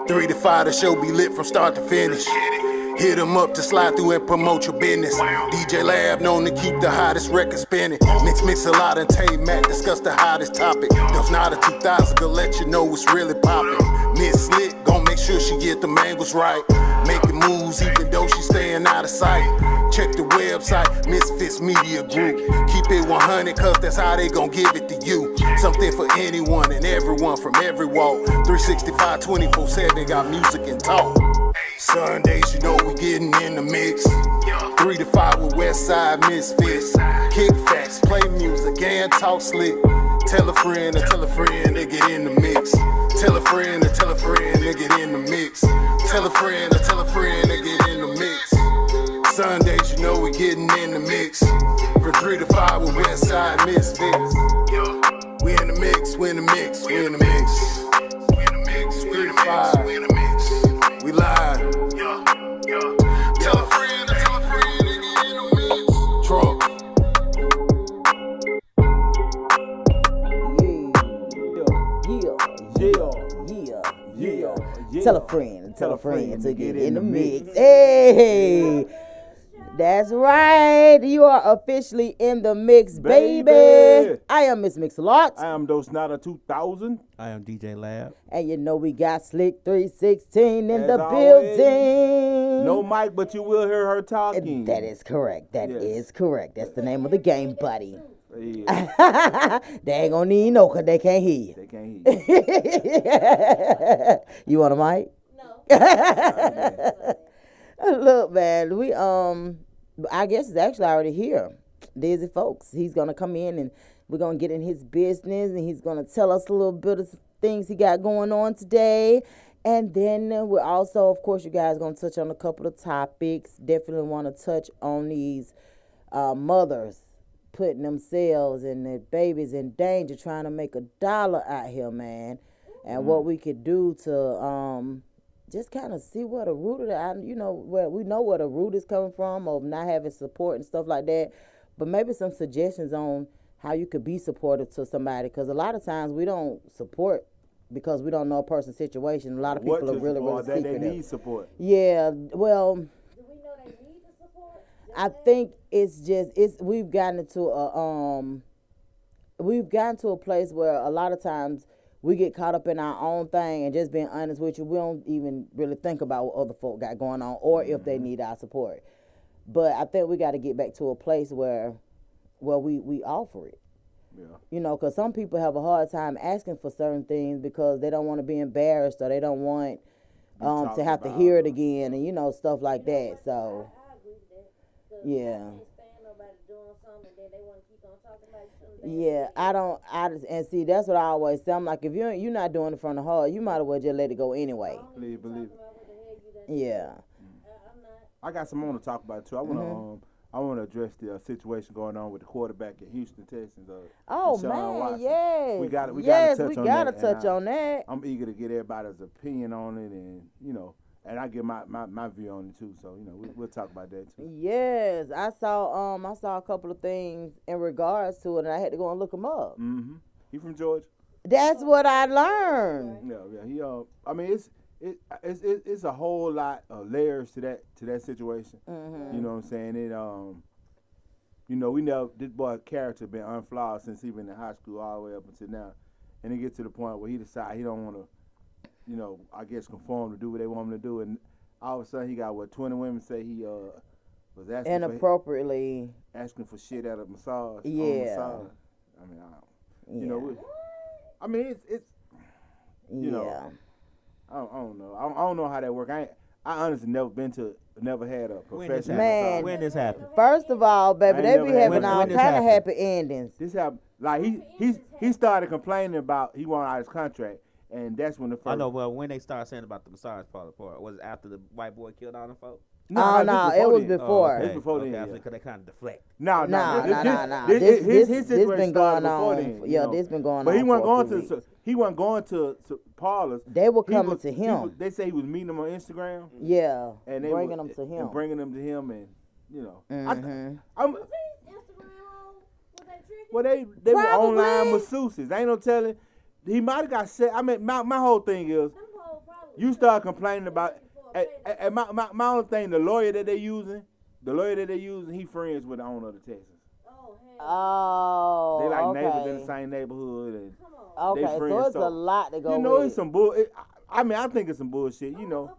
3 to 5, the show be lit from start to finish. Hit 'em up to slide through and promote your business. DJ Lab known to keep the hottest record spinning. Mix a lot and Tay Matt discuss the hottest topic. There's not a 2000 gonna let you know what's really poppin'. Miss Slick gon' make sure she get the angles right. Making moves even though she staying out of sight. Check the website, Misfits Media Group. Keep it 100 cause that's how they gon' give it to you. Something for anyone and everyone from every walk. 365, 24/7, got music and talk. Sundays, you know we getting in the mix. 3 to 5 with Westside Misfits. Kick facts, play music, and talk slick. Tell a friend they get in the mix. Tell a friend they get in the mix. Tell a friend they get in the mix. Sundays, you know we getting in the mix. From 3 to 5 with Westside Misfits. We in the mix, we in the mix, we in the mix. 3 to 5, we live. Tell a friend they get in the mix. Trump. Yeah. Tell a friend to get in the mix. Hey, that's right. You are officially in the mix, baby. I am Miss Mix-a-Lot. I am Those Not a 2000. I am DJ Lab. And you know we got Slick 316 in As the always, building. No mic, but you will hear her talking. That is correct. That Yes. is correct. That's the name of the game, buddy. Yeah, They ain't gonna need no cause they can't hear you. they can't hear you. You want a mic? No. Look, man, we I guess it's actually already here. Dizzy Folks. He's gonna come in and we're gonna get in his business and he's gonna tell us a little bit of things he got going on today. And then we're also, of course, you guys gonna touch on a couple of topics. Definitely want to touch on these mothers putting themselves and their babies in danger, trying to make $1 out here, man, and what we could do to just kind of see where the root of that, where we know where the root is coming from of not having support and stuff like that, but maybe some suggestions on how you could be supportive to somebody, because a lot of times we don't support because we don't know a person's situation. A lot of people are really secretive. They need support. Yeah, well, Do we know they need the support? I think we've gotten to a place where a lot of times we get caught up in our own thing, and just being honest with you, we don't even really think about what other folk got going on or if they need our support. But I think we got to get back to a place where we offer it. Yeah. Because some people have a hard time asking for certain things because they don't want to be embarrassed or they don't want to have to hear it again and stuff like that. So I agree with that. 'Cause yeah. I can't stand nobody doing something and then they want to keep on talking like something. Yeah, and see, that's what I always say. I'm like, if you're not doing it from the heart, you might as well just let it go anyway. Believe it. Yeah. I'm not. I got some more to talk about too. I want to address the situation going on with the quarterback at Houston Texans. Oh Deshaun man, Watson. yes. We got to touch on that. I'm eager to get everybody's opinion on it, and I give my view on it too. So we'll talk about that too. Yes, I saw a couple of things in regards to it, and I had to go and look them up. Mm-hmm. He from Georgia? That's what I learned. Yeah. He I mean it's a whole lot of layers to that situation. Mm-hmm. You know what I'm saying? We know this boy's character been unflawed since he been in high school all the way up until now, and it gets to the point where he decide he don't want to, I guess conform to do what they want him to do, and all of a sudden he got 20 women say he was asking inappropriately asking for shit at a massage. Yeah. On massage. I mean, I mean it's yeah. I don't know. I don't know how that works. I honestly never had a professional Man. massage. When this happened? First of all, baby, I they ain't be never had having one. all When this kind of happened? happy endings. This happened. Like he started complaining about he wanted out his contract, and that's when the first. I know. Well, when they started saying about the massage part, was it after the white boy killed all the folks? No, it was then. before. It's before okay, then, yeah. Because they kind of deflect. No. This situation been started going on. before then, Yeah, this been going on. But he wasn't for a going few to. weeks. He wasn't going to parlors. They were He coming was- to he him. was- they say he was meeting them on Instagram, Yeah, and they bringing were- them to him. and bringing them to him, and Mhm. I'm. Was he Instagram on? Was they tricking? Well, they were Probably. online masseuses. Ain't no telling. He might have got set. I mean, my whole thing is Them hoes probably You start complaining about. And my only thing, the lawyer that they using, he friends with the owner of the Texas. Oh, They like okay. neighbors in the same neighborhood, and Okay, they so friends. it's a lot to go You know, with. it's some bull. I mean, I think it's some bullshit. You know.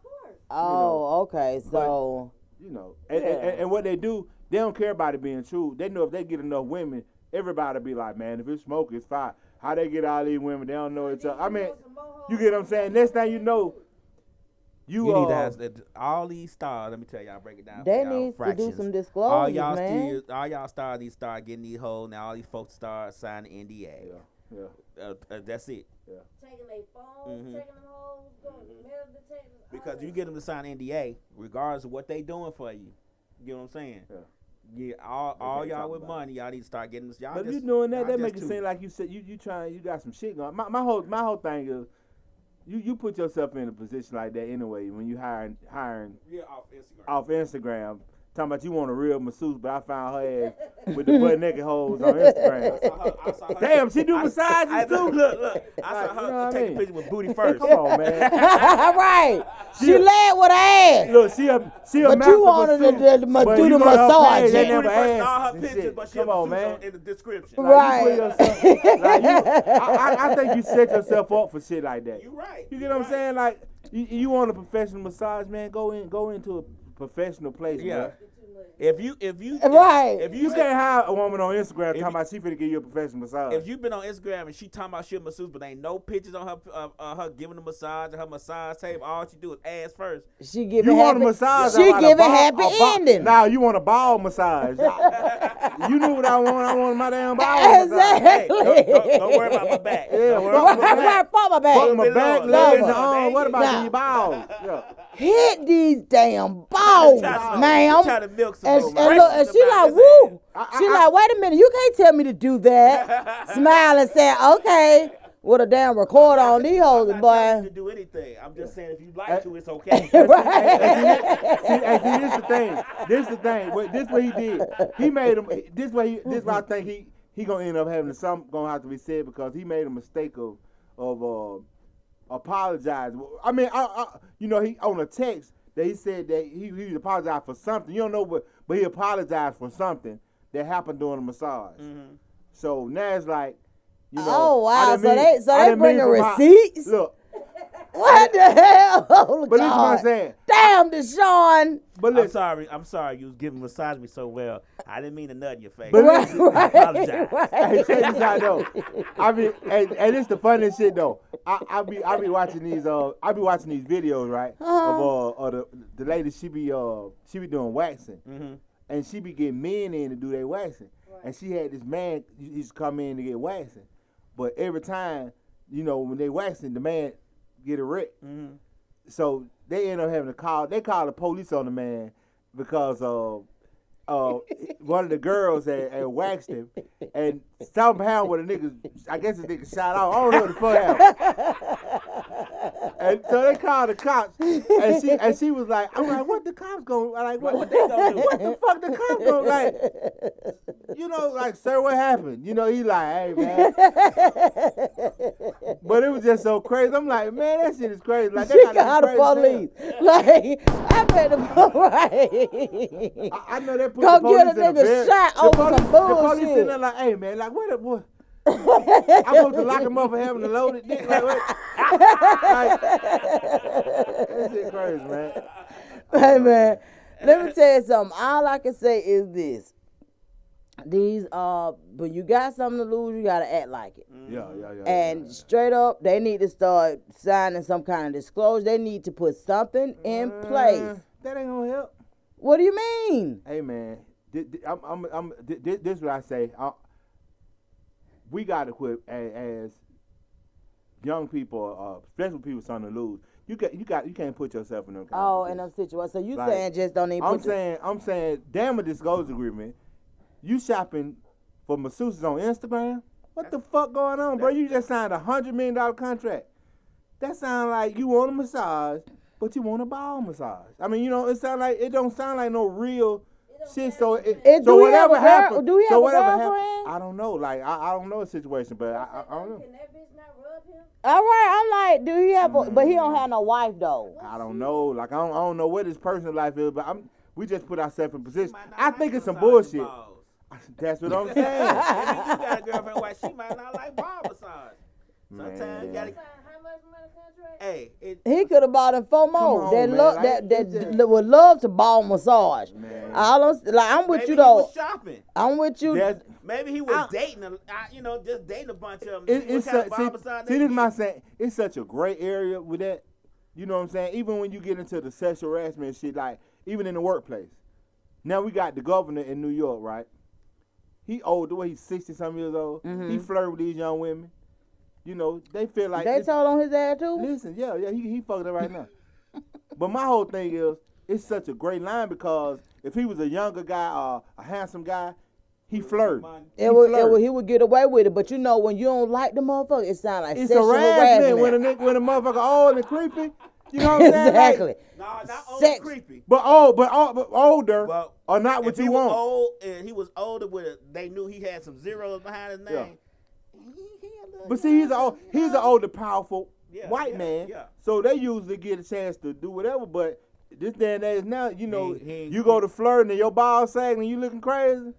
Oh, okay, so. You know, and what they do, they don't care about it being true. They know if they get enough women, everybody be like, man, if it's smoke, it's fine. How they get all these women? They don't know each other. I mean, you get what I'm saying? Next thing you know, you need to have all these stars. Let me tell y'all, break it down. They for y'all, need to fractions. do some disclosures, man. All y'all stars need to start getting these hoes. Now all these folks start signing NDA. Yeah. That's it. Yeah. Taking their phones, checking them hoes, going to mail detectors. Because you get them to sign NDA, regardless of what they doing for you. You know what I'm saying? Yeah. All y'all with money, y'all need to start getting this. Y'all But just, you doing that, that just make it too. seem like you said you trying, you got some shit going. My whole thing is, you put yourself in a position like that anyway when you hiring off Instagram. Talking about you want a real masseuse, but I found her ass with the butt naked hoes on Instagram. I saw her. Damn, she do massages too. Look. I saw her you know what I take mean? a picture with booty first. Come on, man. Right. She led with her ass. Look, she a But master you wanted to masseuse, do but the you go to her massage. page, they Yeah. never Booty first in asked all her and pictures, shit. but she Come have on, masseuse man. in the description. Like, you put yourself, I think you set yourself up for shit like that. You right. You get what I'm saying? Like, you want a professional massage, man? Go into a professional place, Yeah. man. If you Right. if You you can't hire a woman on Instagram talking you- about she finna give you a professional massage. If you've been on Instagram and she talking about she a masseuse, but ain't no pictures on her giving a massage or her massage tape, all she do is ass first. She giving you want a happy. massage, She about a giving ball- happy a ball- ending. Now you want a ball massage. You knew what I want. I want my damn ball massage. Hey, Exactly. don't worry about my back. Yeah, Don't worry well, about my Right, back. for my Fuck back. my back, Lord, legs, Lord, and arms. What about Nah. these balls? Yeah. Hit these damn balls, ma'am. Try to milk some And, more, and man. look, and she like, woo. She like, wait a minute, you can't tell me to do that. Smile and say, okay, with a damn recorder on these hoes, I'm not telling you to boy. do anything. I'm just saying if you like to, it's okay. Right. See, this the thing. This what he did. He made him. This what I think he gonna end up having something gonna have to be said because he made a mistake of apologizing. I mean, he on a text that he said that he apologized for something. You don't know but he apologized for something that happened during the massage. Mm-hmm. So now it's like, Oh, wow. I didn't So I they didn't bringing mean for my- receipts? Look, What the hell? Oh, but this is what I'm God. saying. Damn, Deshaun. But I'm listen, sorry. You was giving massage me so well. I didn't mean to nut in your face. But Right, listen, right, apologize. hey, right. check this out though. I mean, and it's the funniest shit though. I be watching these videos, right? Of the lady she be doing waxing, Mm-hmm. and she be getting men in to do their waxing, and she had this man he's come in to get waxing, but every time when they waxing, the man get a wreck. Mm-hmm. So they end up having to call. They call the police on the man because one of the girls had waxed him, and somehow with a nigga, I guess the nigga shot out. I don't know what the fuck happened. And so they called the cops, and she was like, I'm like, what the cops going? Like, what they gonna do? What the fuck the cops going? Like, sir, what happened? He like, hey man. But it was just so crazy. I'm like, man, that shit is crazy. Like, She called the police. Like, I bet the police. I know they put Go the police get a in the nigga bed. shot The over police- some The police bullshit. sitting there like, hey man, like what the boy? I'm supposed to lock him up for having a loaded dick. Like, what? Like, that shit crazy, man. Hey, man, let me tell you something. All I can say is this. When you got something to lose, you got to act like it. Yeah. And straight up, they need to start signing some kind of disclosure. They need to put something in place. That ain't gonna help. What do you mean? Hey man, this is what I say. We got to quit as young people, especially people something to lose. You can't put yourself in them. Oh, in them situations. So you Like, saying just don't even I'm saying, damn a disclosure agreement. You shopping for masseuses on Instagram? What the fuck going on, bro? You just signed $100 million contract. That sound like you want a massage, but you want a ball massage. I mean, it don't sound like no real shit. So do we have whatever a happened, do we have so a whatever girlfriend? happened, I don't know. Like I don't know the situation, but I don't know. Can that bitch not rub him All right, I'm like, do he have? But he don't have no wife though. I don't know. Like I don't know what his personal life is, but we just put ourselves in position. I think it's some bullshit. That's what I'm saying. If you got a girlfriend, why she might not like ball massage? Sometimes you gotta. How much money contract? Hey, He could have bought him 4 more. on, That man. love Like, that would love to ball massage. Man. I'm with maybe you he though. was shopping. I'm with you. Maybe he was dating, just dating a bunch of them. See, this is my saying. It's such a gray area with that. You know what I'm saying? Even when you get into the sexual harassment shit, like even in the workplace. Now we got the governor in New York, right? He old, the way he's 60-something years old. Mm-hmm. He flirt with these young women. You know, they feel like They told on his ass too. Listen, yeah, he fucked it right now. But my whole thing is, it's such a great line because if he was a younger guy or a handsome guy, he flirted. He would get away with it, but you know when you don't like the motherfucker, it sounds like It's sexual harassment harassment. when a motherfucker old and creepy. You know what I'm saying? Exactly. Like, Nah, not old Sex. creepy. but older Well, or not what if he you was want. old and he was older they knew he had some zeros behind his name. Yeah. He a little- But see, he's an older, powerful white man. Yeah. So they usually get a chance to do whatever. But this day and age now, you know, He- you go to flirting and your balls sagging and you looking crazy,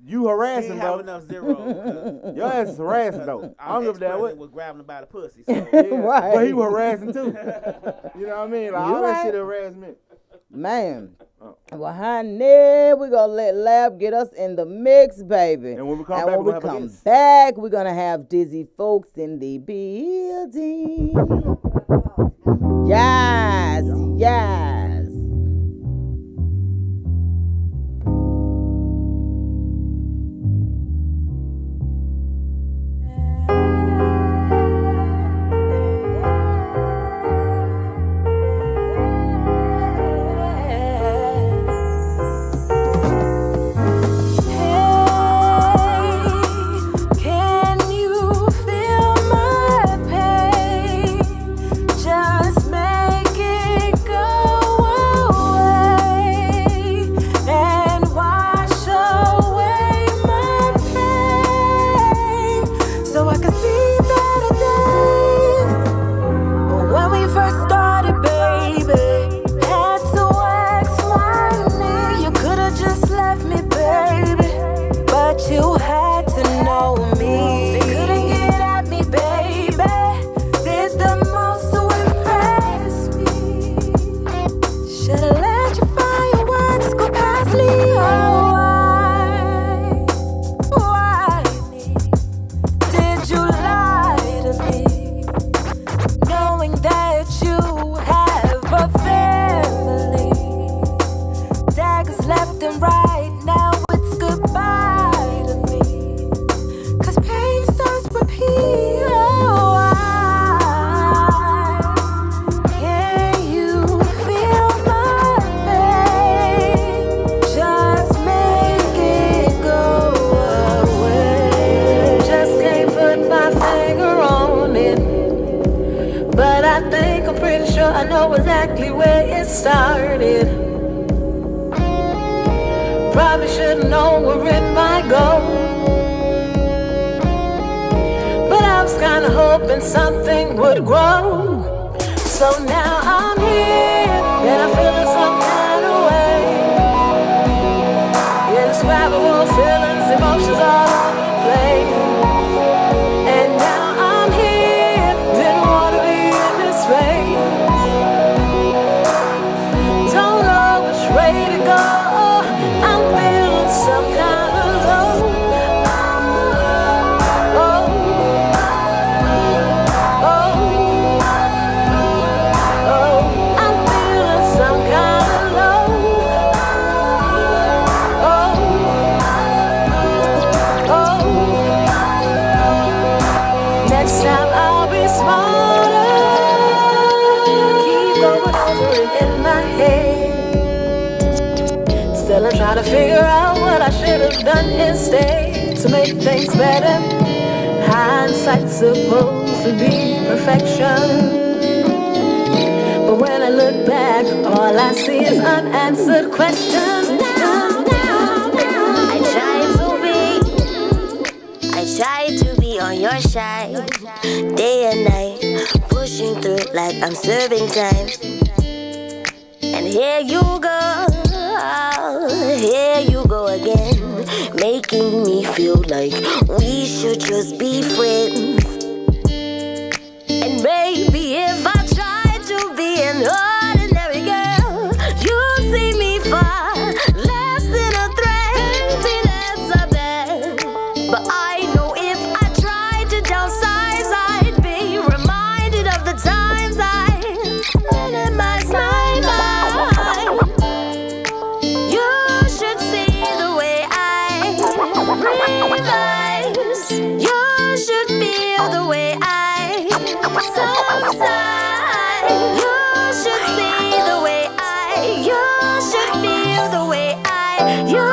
you He harassing, didn't have bro. enough zeros. Your ass is harassing though. I don't give a damn what. Was grabbing him by the pussy. So. Yeah, Right. But he was harassing too. You know what I mean? Like You all right. that shit harassment. Man. Well, honey, we're going to let Lab get us in the mix, baby. And when we come back, we're gonna have a guest. back, we're going to have Dizzy folks in the building. Yes, yes. Can you feel my pain? Just make it go away and wash away my pain so I can see better days. When we first started, baby, had to wax my knee. You could've just left me, baby, but you had to know me. They couldn't get at me, baby. Did the most to impress me. Should've let your fireworks go past me. Oh, why did you lie to me? Knowing that you have a family. Daggers left and right, now it's goodbye to me. 'Cause pain starts repeating. Oh, why can you feel my pain? Just make it go away. Just can't put my finger on it. But I think I'm pretty sure I know exactly where it started. Probably should've known where it might go. But I was kinda hoping something would grow. So now I'm here and I'm feeling some kind of way. Indescribable feelings, emotions all over the place. And now I'm here, didn't wanna be in this race. Don't know which way to go. I'm feeling some kind of low. Oh, oh, oh, I'm feeling some kind of low. Oh, oh. Next time I'll be smarter. Keep going over it in my head. Still I'm trying to figure out what I should have done instead to make things better. Hindsight's supposed to be perfection, but when I look back, all I see is unanswered questions. I try to be on your side. day and night, pushing through it like I'm serving time. And here you go again, making me feel like we should just be friends. And baby, if I try to be an ordinary girl, you see me far less than a threat. Maybe that's a bet, but I know if I tried to downsize, I'd be reminded of the times I minimized my mind. You should see the way I revise. You should feel the way I subside. You should see the way you should feel the way you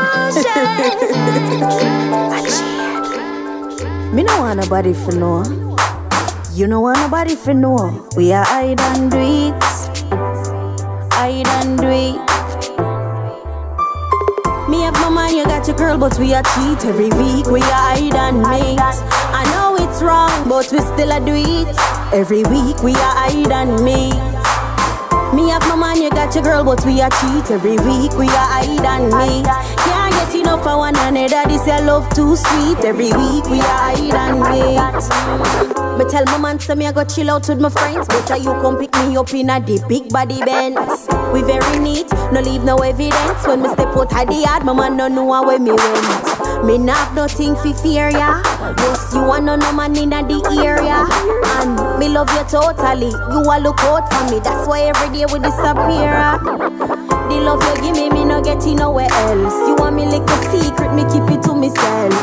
should. Me no want nobody for know. You no want nobody for know. We are hide and do it. Hide and do it. Me have my man, you got your girl, but we are cheat every week. We are hide and mate. I know it's wrong, but we still a do it. Every week we are hide and mate. Me have my man, you got your girl, but we are cheat every week. We are hide and mate. Can't get enough for one another. This your love too sweet. Every week we are hide and mate. Me tell my man, say me I go chill out with my friends. Better you come pick me up in a the big body Benz. We very neat, no leave no evidence. When me step out of the yard, my man no know where me went. Me not have nothing fi fear ya. Yes, you want no man in the area. And me love you totally. You a look out for me. That's why every day we disappear. The love you give me no get it nowhere else. You want me like a secret, me keep it to myself.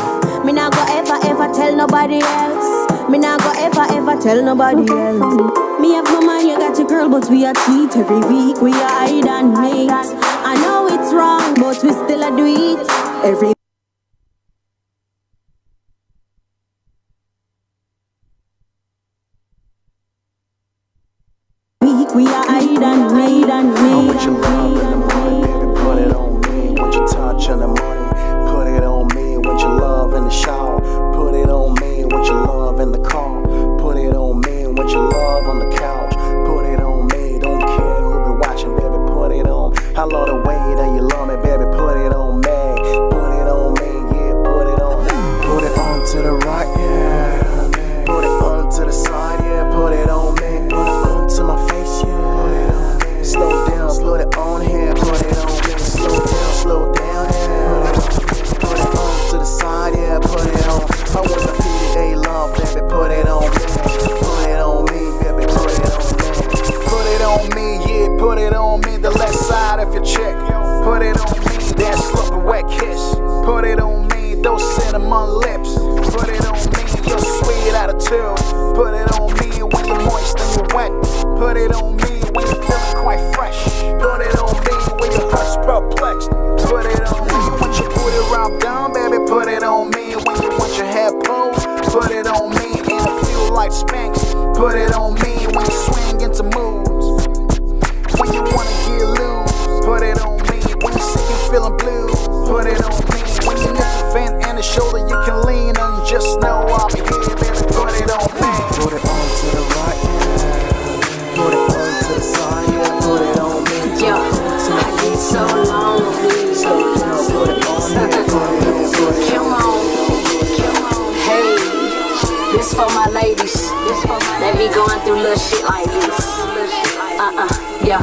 Me not go ever tell nobody else. Me not go ever tell nobody else. Me have no man, you got your girl, but we are cheat every week. We are hide and mate. I know it's wrong, but we still a do it every week. We are hide and made and made. I want your love in the morning, baby, put it on me. Want your touch in the morning, put it on me. Want your love in the shower, put it on me. Want your love in the car, put it on me. Want your love on the couch, put it on me. Don't care who be watching, baby, put it on. I love the way that you love me, baby, put it on me. Put it on me, yeah, put it on. Put it on to the right, yeah. Put it on to the side, yeah, put it on me. Put it on to my face, yeah. Slow down, put it on here, put it on me. Slow down, yeah. Put it on to the side, yeah, put it on. I want the PDA love, baby, put it on me. Put it on me, baby, put it on me. Put it on me, yeah, put it on me. The left side of your check, put it on me. That sloppy wet kiss, put it on me. Those cinnamon lips, put it on me. Your sweet attitude, put it on me. When you're moist and you're wet, put it on me. When you're feeling quite fresh, put it on me. When your heart's perplexed, put it on me. When you put it right down, baby, put it on me. When you want your hair pulled, put it on me. In a few light spanks, put it on me. When you swing into moves, when you wanna get loose, put it on me. When you're sick and feeling blue, put it on me. When you need to vent and a shoulder you can lean on, just know I'll be here, baby, put it on me. Put it on to the right, yeah. Put it on to the side, yeah. Put it on me. Yo, I get so lonely. Slow down, put it on me. Put it on, put it on. Come on. Hey, this for my ladies. They be going through little shit like this. Yeah.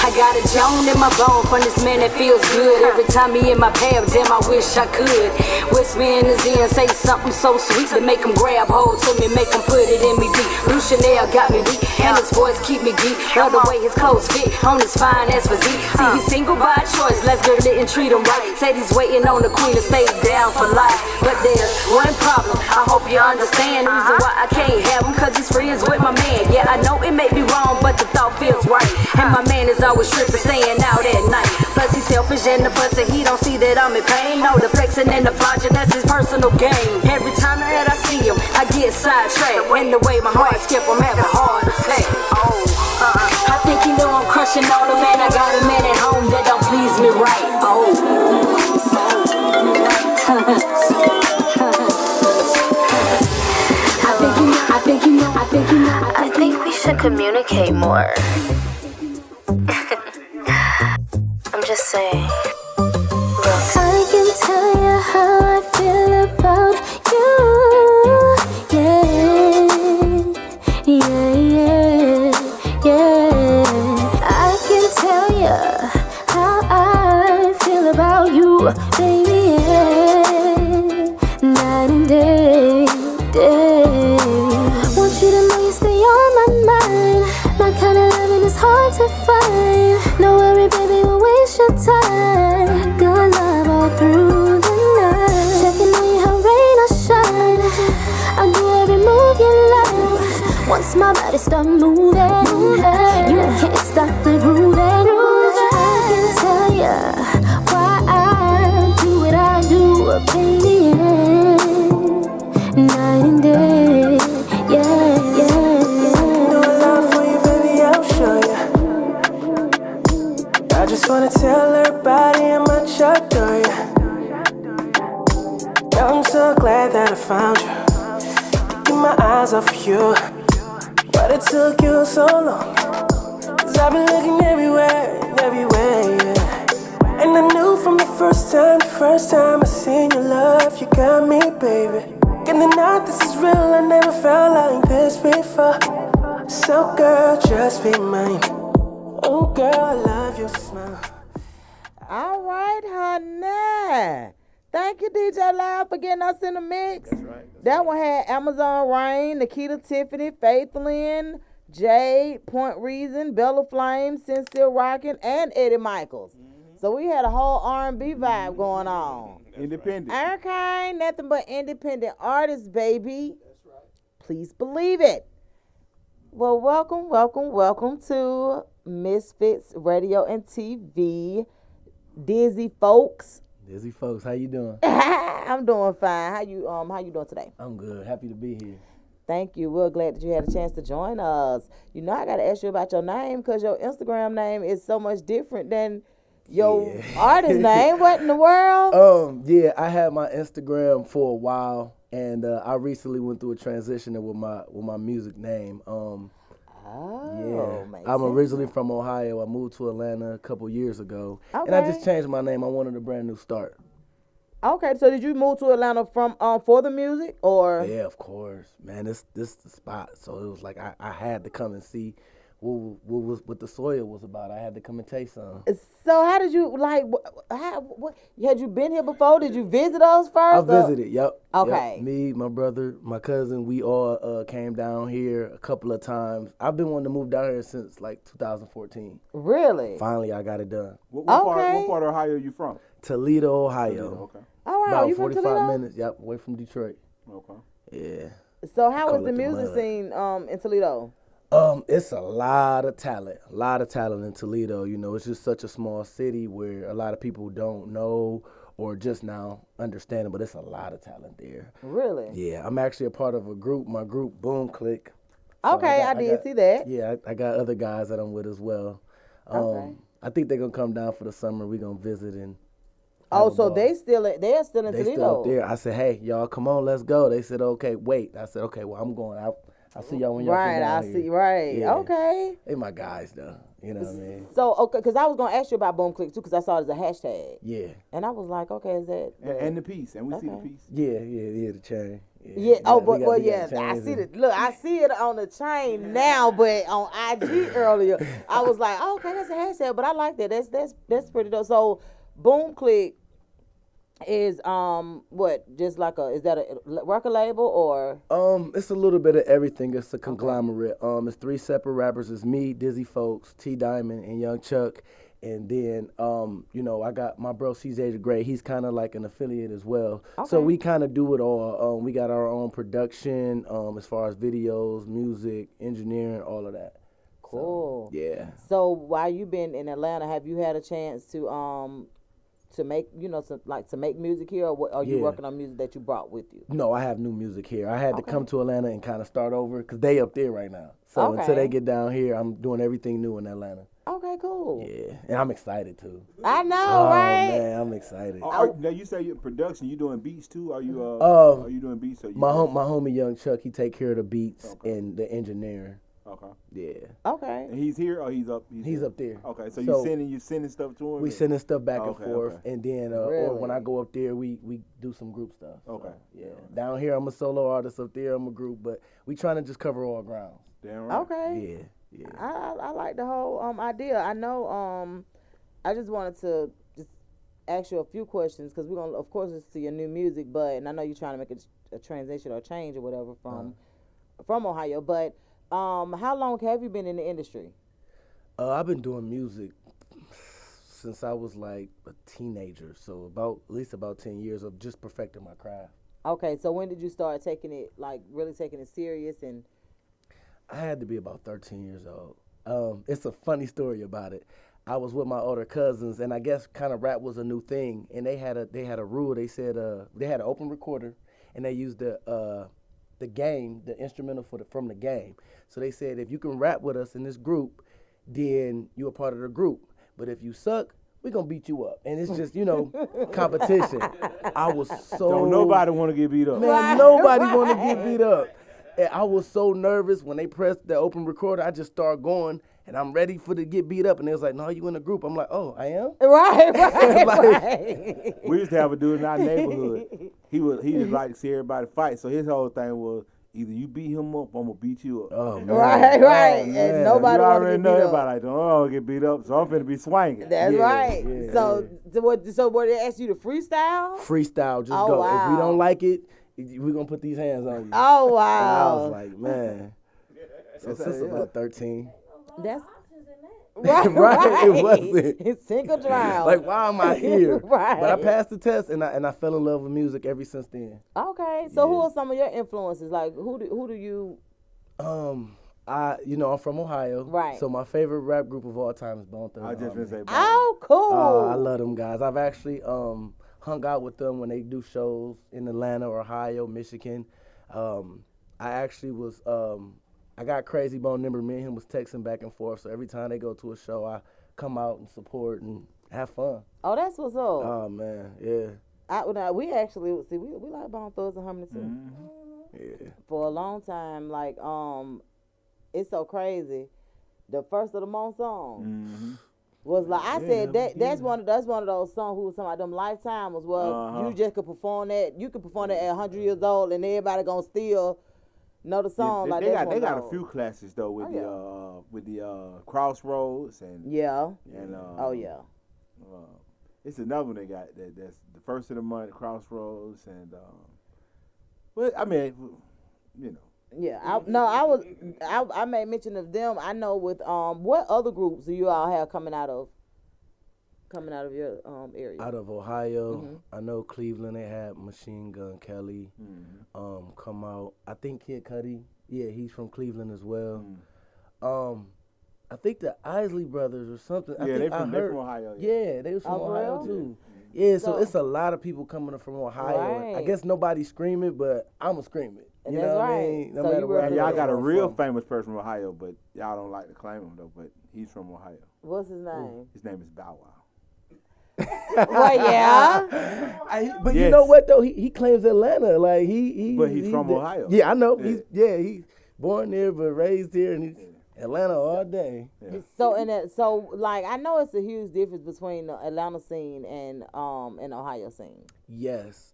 I got a Joan in my bone from this man that feels good. Every time he in my path, damn, I wish I could. Whisper in his ear and say something so sweet to make him grab hold to me, make him put it in me deep. Blue Chanel got me weak, and his voice keep me deep. Love the way his clothes fit on his fine ass physique. See, he's single by choice, let's get lit and treat him right. Said he's waiting on the queen to stay down for life. But there's one problem, I hope you understand. The reason why I can't have him, cause he's friends with my man. Yeah, I know it may be wrong, but the thought feels right. And my man is always tripping, staying out at night. Plus he's selfish and the fuss, and he don't see that I'm in pain. No, the flexing and the flaunting, that's his personal game. Every time that I see him, I get sidetracked. And the way my heart skip, I'm having a heart attack. I think he know I'm crushing on him, and I got a man at home that don't please me right. should communicate more. I'm just saying. Look, I can tell you how I feel about you. Yeah. I can tell you how I feel about you, baby. Night and day. Want you to know you stay on my mind. My kind of loving is hard to find. No worry, baby, we'll waste your time. Good love all through the night. Checking on you, how rain or shine. I'll do every move you like. Once my body start moving, you can't stop the grooving. I can tell ya why I do what I do, baby. Night and day, yeah. Do a lot for you, baby, I'll show ya. I just wanna tell everybody how much I adore ya. I'm so glad that I found you. Keep my eyes off of you. But it took you so long. 'Cause I've been looking everywhere, yeah. And I knew from the first time I seen your love, you got me, baby. And the night, this is real, I never felt like this before. So girl, just be mine. Oh girl, I love your smile. All right, honey. Thank you, DJ Lab, for getting us in the mix. That's right. That one had Amazon Rain, Nikita Tiffany, Faith Lynn, Jade, Point Reason, Bella Flame, Sincere Rockin', and Eddie Michaels. So we had a whole R&B vibe going on. Independent. Okay, nothing but independent artists, baby. That's right. Please believe it. Well, welcome to Misfits Radio and TV. Dizzy folks. Dizzy folks, how you doing? I'm doing fine. How you doing today? I'm good. Happy to be here. Thank you. We're glad that you had a chance to join us. You know, I got to ask you about your name because your Instagram name is so much different than your artist name. What in the world? Yeah, I had my Instagram for a while, and I recently went through a transition with my music name. I'm originally from Ohio. I moved to Atlanta a couple years ago, and I just changed my name. I wanted a brand new start. Okay, so did you move to Atlanta from for the music or? Yeah, of course, man. This the spot, so it was like I had to come and see what the soil was about. I had to come and taste something. So how did you what had you been here before? Did you visit us first? I visited. Yep. Okay. Yep. Me, my brother, my cousin, we all came down here a couple of times. I've been wanting to move down here since like 2014. Really? Finally, I got it done. What part of Ohio are you from? Toledo, Ohio. Okay. All right. About you from 45 Toledo? minutes. Yep, away from Detroit. Okay. Yeah. So how was Call the it the music mud. scene in Toledo? It's a lot of talent in Toledo. You know, it's just such a small city where a lot of people don't know or just now understand it, but it's a lot of talent there. Really? Yeah, I'm actually a part of a group, my group Boom Click. So Okay, I did see that. Yeah, I got other guys that I'm with as well. Okay. I think they're gonna come down for the summer. We're gonna visit and Oh, have a so ball. they're still in They Toledo. still up there. I said, hey, y'all, come on, let's go. They said, okay, wait. I said, okay, well, I'm going out. I'll see y'all when y'all Right, come down I here. see. Right, Yeah. okay. They my guys, though. You know what I mean? So, okay, because I was gonna ask you about Boom Click too, because I saw it as a hashtag, Yeah. and I was like, okay, is that? And the piece, and we see the Okay. piece. Yeah, the chain. Yeah. Oh, we but got- well, we got yeah. I chains see and- it. Look, I see it on the chain now, but on IG earlier, I was like, oh, okay, that's a hashtag. But I like that. That's pretty dope. So, Boom Click is what? Just like is that a record label or? It's a little bit of everything. It's a conglomerate. It's 3 separate rappers. It's me, Dizzy Folks, T Diamond, and Young Chuck. And then, you know, I got my bro CJ the Great. He's kind of like an affiliate as well. So we kind of do it all. We got our own production as far as videos, music, engineering, all of that. Cool. So, yeah. So while you been in Atlanta, have you had a chance to make to make music here, or what, are you Yeah. working on music that you brought with you? No, I have new music here. I had to come to Atlanta and kind of start over because they up there right now. So until Okay. they get down here, I'm doing everything new in Atlanta. Okay, cool. Yeah, and I'm excited too. I know, Oh right? man, I'm excited. Now you say your production, you doing beats too? Are you doing beats? Or you My homie Young Chuck, he take care of the beats and the engineering. Okay. Yeah. Okay. And he's here or he's up? He's up there. Okay, so, So- you sending stuff to him? We sending stuff back and Okay, forth, okay. and then or Really? when I go up there, we do some group stuff. Okay. So, yeah. Down here, I'm a solo artist. Up there, I'm a group, but we trying to just cover all grounds. Damn right. Okay. Yeah. I like the whole idea. I know. I just wanted to just ask you a few questions because we're gonna, of course, listen to your new music, and I know you're trying to make a transition or change or whatever from Ohio. But how long have you been in the industry? I've been doing music since I was like a teenager, so at least about 10 years of just perfecting my craft. Okay, so when did you start really taking it serious and? I had to be about 13 years old. It's a funny story about it. I was with my older cousins, and I guess kind of rap was a new thing, and they had a rule. They said they had an open recorder, and they used the instrumental from the game. So they said if you can rap with us in this group, then you're a part of the group. But if you suck, we're gonna beat you up. And it's just, competition. I was so Don't nobody want to get beat up. Man, nobody want to get beat up. And I was so nervous when they pressed the open recorder. I just started going, and I'm ready to get beat up. And they was like, "No, you in a group." I'm like, "Oh, I am." Right. Like- We used to have a dude in our neighborhood. He just like to see everybody fight. So his whole thing was either you beat him up, or I'm gonna beat you up. Oh, man. Right. Oh, And man. nobody You want to already get know beat up. everybody like, don't get beat up, so I'm finna be swinging. That's Yeah, right. yeah. So what they asked you to freestyle? Freestyle, just Oh, go. wow. If we don't like it, we're gonna put these hands on you. Oh And I wow. was like, man. So since about 13. That's Options in that. right. Right, it wasn't. It's sink or drown. Like, why am I here? Right. But I passed the test, and I fell in love with music ever since then. Okay. So who Yeah. are some of your influences? Like who do you? I'm from Ohio. Right. So my favorite rap group of all time is Bone Thugs. I just been say, Oh, cool. I love them guys. I've actually hung out with them when they do shows in Atlanta, Ohio, Michigan. I actually was I got Crazy Bone Nimber. Me and him was texting back and forth. So every time they go to a show, I come out and support and have fun. Oh, that's what's up. Oh man, yeah, We actually we like Bone Thugs and Harmony too. yeah. For a long time, like it's so crazy. The first of the month song was like I said that's one of those songs who was talking about them lifetimers. Well, you just could perform that. You could perform that at 100 years old, and everybody gonna still know the song. Yeah, like they that's got one of a few classes though with Oh, the Crossroads and yeah. and Oh yeah. it's another one they got that's the first of the month Crossroads and well I mean Yeah, I made mention of them. I know with what other groups do you all have coming out of your area? Out of Ohio, I know Cleveland. They had Machine Gun Kelly come out. I think Kid Cudi. Yeah, he's from Cleveland as well. I think the Isley Brothers or something. I think they I from heard, Ohio. Yeah, they was from Oh, Ohio really? too. Yeah, so So- it's a lot of people coming from Ohio. And I Right. guess nobody's screaming, but I'ma scream it. You That's know what I right. mean? No So matter you where were- And y'all got a I'm real from. famous person from Ohio, but y'all don't like to claim him though. But he's from Ohio. What's his name? His name is Bow Wow. Well, yeah. But you Yes. know what though? He claims Atlanta. Like he But he's from Ohio. Yeah, I know. Yeah. He's born there but raised here, and he's Atlanta all day. Yeah. So like I know it's a huge difference between the Atlanta scene and Ohio scene. Yes.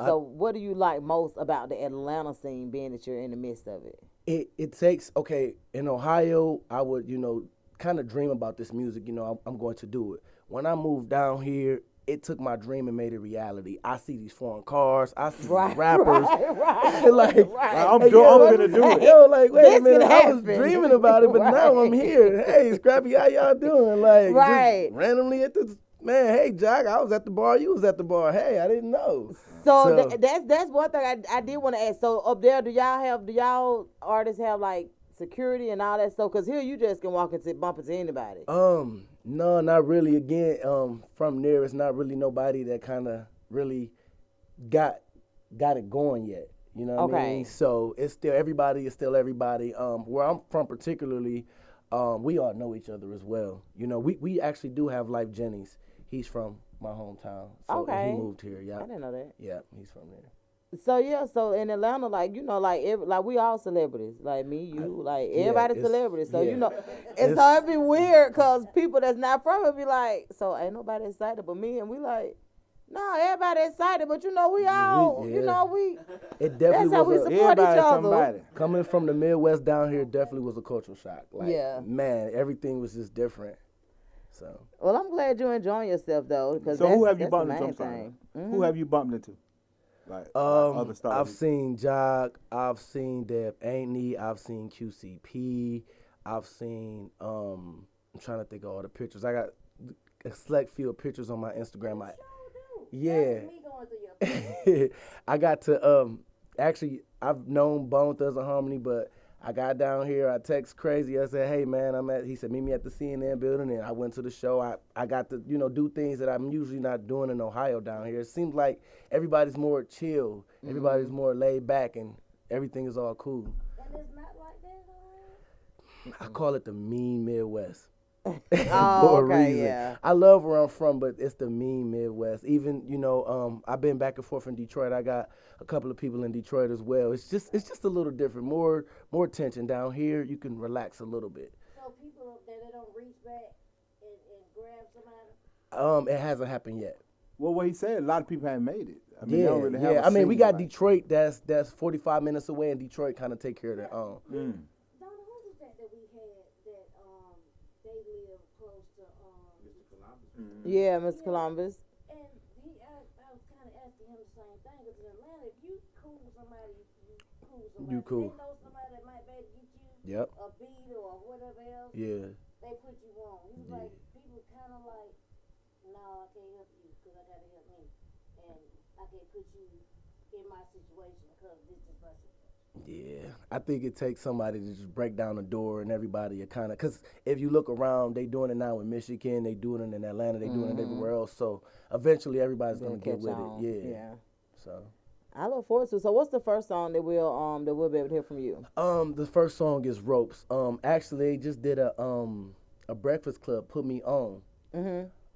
So what do you like most about the Atlanta scene, being that you're in the midst of it? It takes, okay, in Ohio, I would, kind of dream about this music, I'm going to do it. When I moved down here, it took my dream and made it reality. I see these foreign cars, I see these rappers. Right. Like, I'm hey, gonna do it. Yo, like, wait This a minute, can I was happen. dreaming about it, but now I'm Right. here. Hey, Scrappy, how y'all doing? Like, Right. just randomly at this, man, hey, Jack, I was at the bar, you was at the bar. Hey, I didn't know. So that's one thing I did want to ask. So up there, do y'all artists have like security and all that stuff? Because here you just can walk into bump into anybody. No, not really. Again, from there, it's not really nobody that kind of really got it going yet. You know what I mean? So it's still everybody is still everybody. Where I'm from particularly, we all know each other as well. We actually do have Life Jennings. He's from my hometown. So Okay. he moved here. Yeah. I didn't know that. Yeah, he's from there. So yeah, so in Atlanta, like like we all celebrities, like me, you, like everybody's it's- celebrities. So yeah. and so it'd be weird because people that's not from it be like, so ain't nobody excited but me, and we like, no, everybody excited, but we all, we. It definitely That's how we was support each Everybody, other. somebody. coming from the Midwest down here definitely was a cultural shock. Like, Yeah. man, everything was just different. So Well, I'm glad you're enjoying yourself though, because So who have you that's bumped the into? main I'm sorry. thing. Mm-hmm. Who have you bumped into? Like other stars. I've seen Jock, I've seen Deb Ain't, I've seen QCP, I've seen I'm trying to think of all the pictures. I got a select few of pictures on my Instagram. Yeah. Me going through your I got to actually I've known Bone Thugs and Harmony, but I got down here, I text Crazy, I said, hey man, he said, meet me at the CNN building, and I went to the show. I got to, do things that I'm usually not doing in Ohio down here. It seems like everybody's more chill, everybody's more laid back, and everything is all cool. And it's not like that, I call it the mean Midwest. Oh, For a okay, reason. yeah. I love where I'm from, but it's the mean Midwest. Even, I've been back and forth in Detroit. I got a couple of people in Detroit as well. It's just a little different. More tension down here. You can relax a little bit. So people up there, they don't reach back and grab somebody? It hasn't happened yet. Well, what he said, a lot of people haven't made it. I mean, they don't really have yeah. a I mean, we scene got like- Detroit. That's 45 minutes away, and Detroit kind of take care of their own. Mm. Donna, who was that we had that they live close to Yeah, Mr. Columbus. and I was kind of asking him the same thing, because in Atlanta, if you cool with somebody, you cool with somebody. You cool. They know somebody that might be able to get you Yep. a beat or whatever else. Yeah. They put you on. He was like, people kind of like, no, I can't help you because I got to help me. And I can't put you in my situation because this is my situation. Yeah, I think it takes somebody to just break down the door, and everybody are kind of, because if you look around, they doing it now in Michigan, they doing it in Atlanta, they doing it everywhere else. So eventually everybody's gonna get with it. Yeah. So I look forward to it. So what's the first song that we'll be able to hear from you? the first song is Ropes. Actually they just did a Breakfast Club put me on.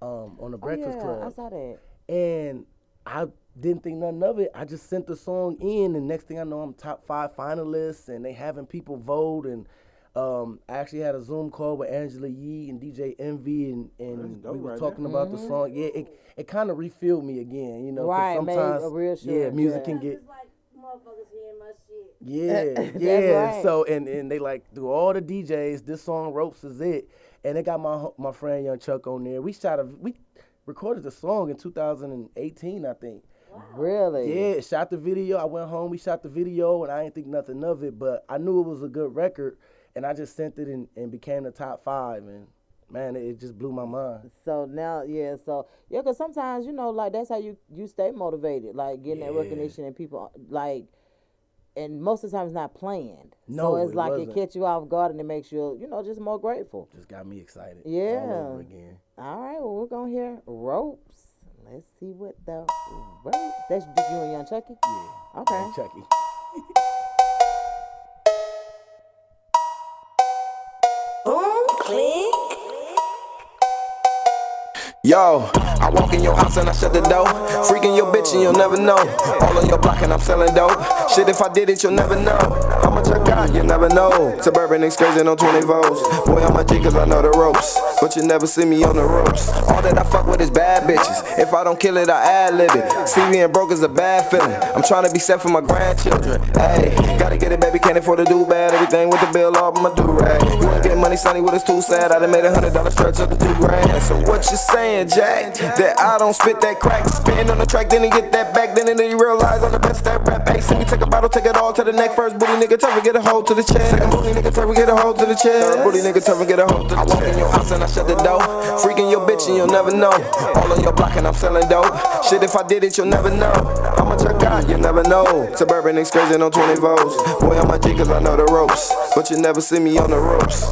On the Breakfast Club. I saw that. And I didn't think nothing of it. I just sent the song in, and next thing I know, I'm top 5 finalists, and they having people vote. And I actually had a Zoom call with Angela Yee and DJ Envy, and dope we were right talking about the song. Yeah, it kind of refilled me again, 'cause Right, made sometimes a real yeah, shift, music yeah. can get. It's like motherfuckers hearing my shit. Yeah, That's yeah. right. So and they like through all the DJs, this song Ropes is it, and they got my friend Young Chuck on there. We recorded the song in 2018, I think. Really? Yeah, shot the video. I went home, we shot the video, and I didn't think nothing of it, but I knew it was a good record, and I just sent it and became the top 5, and man, it just blew my mind. So now, because sometimes, like that's how you stay motivated, like getting that recognition and people, like, and most of the time it's not planned. No, so it's it like wasn't. it catch you off guard and it makes you, just more grateful. Just got me excited. Yeah. All over again. All right, well, we're going to hear Ropes. Let's see what the ropes. That's just you and Young Chucky? Yeah. Okay. And Chucky. Boom, click. Yo, I walk in your house and I shut the door. Freaking your bitch and you'll never know. All on your block and I'm selling dope. Shit, if I did it, you'll never know. How much I got, you never know. Suburban excursion on 20 volts. Boy, I'm a G cause I know the ropes. But you never see me on the ropes. All that I fuck with is bad bitches. If I don't kill it, I ad-lib it. See being broke is a bad feeling. I'm trying to be set for my grandchildren. Hey, gotta get it, baby, can't afford to do bad. Everything with the bill off my do-rag. You ain't getting money, sonny, with it's too sad. I done made $100 stretch up to $2,000. So what you saying, Jack? That I don't spit that crack. Spin on the track, then he get that back. Then you realize I'm the best that rap. Hey, see me take a bottle, take it all to the neck. First booty nigga, tough and get a hold to the chest. Second booty nigga, tough and get a hold to the chest. Third booty nigga, tough and get a hold to the chest. I walk in your house and I shut the door. Freaking your bitch and you'll never know. All on your block and I'm selling dope. Shit, if I did it, you'll never know. How much I got, you never know. Suburban excursion on 20 volts. Boy, I'm a G cause I know the ropes. But you never see me on the ropes.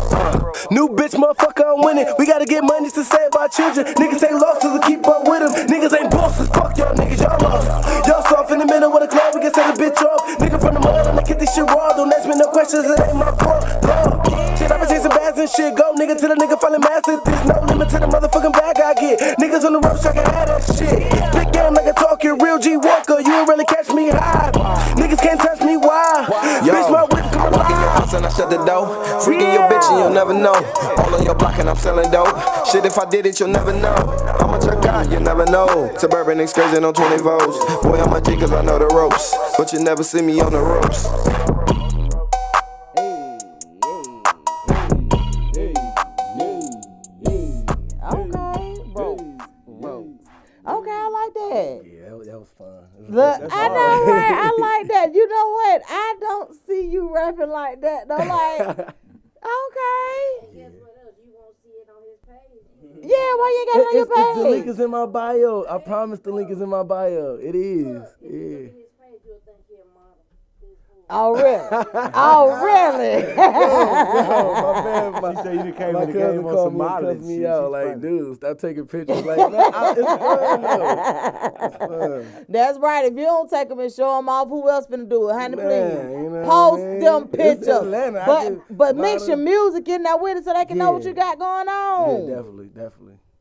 New bitch, motherfucker, I'm winning. We gotta get money to save our children. Niggas ain't lost to keep up with them. Niggas ain't bosses. Fuck y'all niggas, y'all lost. Y'all soft in the middle with a club. We can set a bitch off. Nigga from the mall, I'ma get this shit raw. Don't ask me no questions, it ain't my fault. Lord. Shit, I been chasing bags and shit. Go nigga till the nigga finally master. There's no limit to the motherfucking bag I get. Niggas on the ropes, I can have that shit. Big game like a talking real G Walker. You ain't really catch me high. shut the door. Freaking your bitch and you'll never know. All on your block and I'm selling dope. Shit, if I did it, you'll never know. How much I got, you never know. Suburban excursion on 20 volts. Boy, I'm a G cause I know the ropes. But you never see me on the ropes. Okay, I like that. Yeah, that was fun. Look, I know, right? I like that. You know what? I don't see you rapping like that. though. Like, okay. Guess what else? You won't see it on his page. Yeah, why you got it on your The link page? is in my bio. I promise the link is in my bio. It is. Yeah. His page, you'll think he a model. Oh, really? Oh, really? My bad. She said you came My in the cousin game on called some me and mileage. cussed me Shit, out. she's Like, funny. dude, stop taking pictures. Like, man, it's fun, though. It's fun. That's right. If you don't take them and show them off, who else finna do it? Honey, Man, please. you know what Post I mean? them It's pictures. Atlanta. I But just but mix your model- music in there with it so they can know what Yeah. you got going on. Yeah,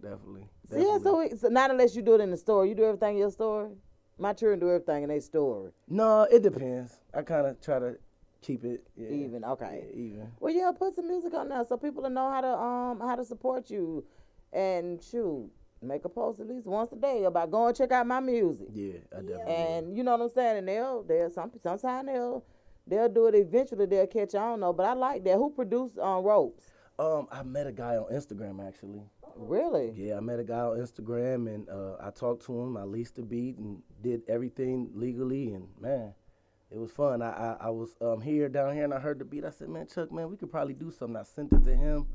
definitely. See, yeah, so not unless you do it in the store. You do everything in your store. My children do everything in their store. No, it depends. I kind of try to keep it Even, okay. Yeah, even. Well, yeah, put some music on there so people will know how to support you, and shoot, make a post at least once a day about go and check out my music. Yeah, I definitely. And you know what I'm saying? And sometimes they'll do it eventually. They'll catch on. I don't know, but I like that. Who produced Ropes? I met a guy on Instagram actually. Really? Yeah, I met a guy on Instagram and I talked to him. I leased the beat and did everything legally, and man, it was fun. I was down here, and I heard the beat. I said, man, Chuck, man, we could probably do something. I sent it to him,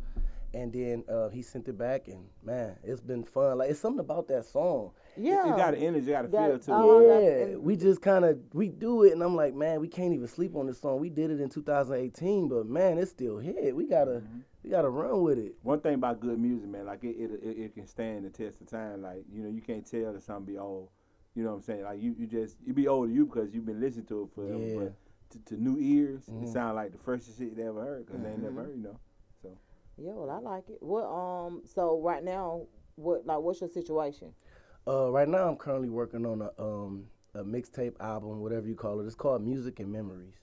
and then he sent it back, and man, it's been fun. Like, it's something about that song. Yeah. It got an energy, got a feel to Oh, it. Yeah, we just we do it, and I'm like, man, we can't even sleep on this song. We did it in 2018, but man, it's still hit. We gotta run with it. One thing about good music, man, like it can stand the test of time. Like, you know, you can't tell that something be old. You know what I'm saying? Like, you be old to you because you've been listening to it forever. Yeah. But to new ears, it sound like the freshest shit they ever heard because they ain't never heard, you know. So Yeah, well, I like it. What so right now, what's your situation? Right now, I'm currently working on a mixtape album, whatever you call it. It's called Music and Memories.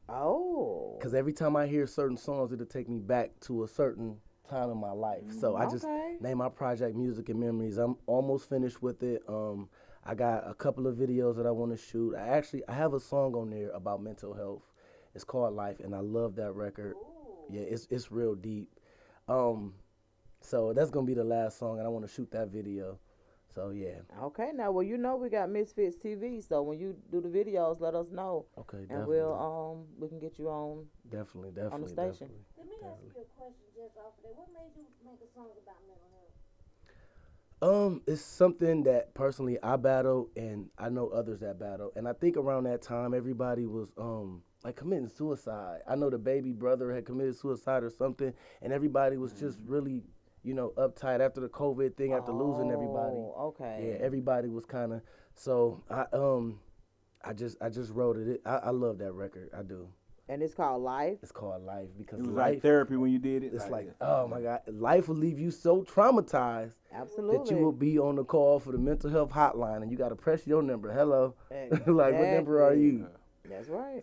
Oh. Because every time I hear certain songs, it'll take me back to a certain time in my life. So I just named my project Music and Memories. I'm almost finished with it. I got a couple of videos that I want to shoot. I have a song on there about mental health. It's called Life, and I love that record. Yeah, it's real deep. So that's gonna be the last song, and I want to shoot that video. So yeah. Okay, now we got Misfits TV, so when you do the videos, let us know. Okay, and definitely. we can get you on. Definitely. On the station. Let me ask you a question just off of that. What made you make a song about mental health? It's something that personally I battle, and I know others that battle. And I think around that time, everybody was like committing suicide. I know the baby brother had committed suicide or something, and everybody was just really, uptight after the COVID thing, after losing everybody. Okay. Yeah, everybody was kind of. So I just wrote it. I love that record. I do. And it's called Life. It's called Life because it was life, like therapy when you did it. it's like, oh my God, life will leave you so traumatized Absolutely. that you will be on the call for the mental health hotline, and you got to press your number. Hello, like what number are you? That's right.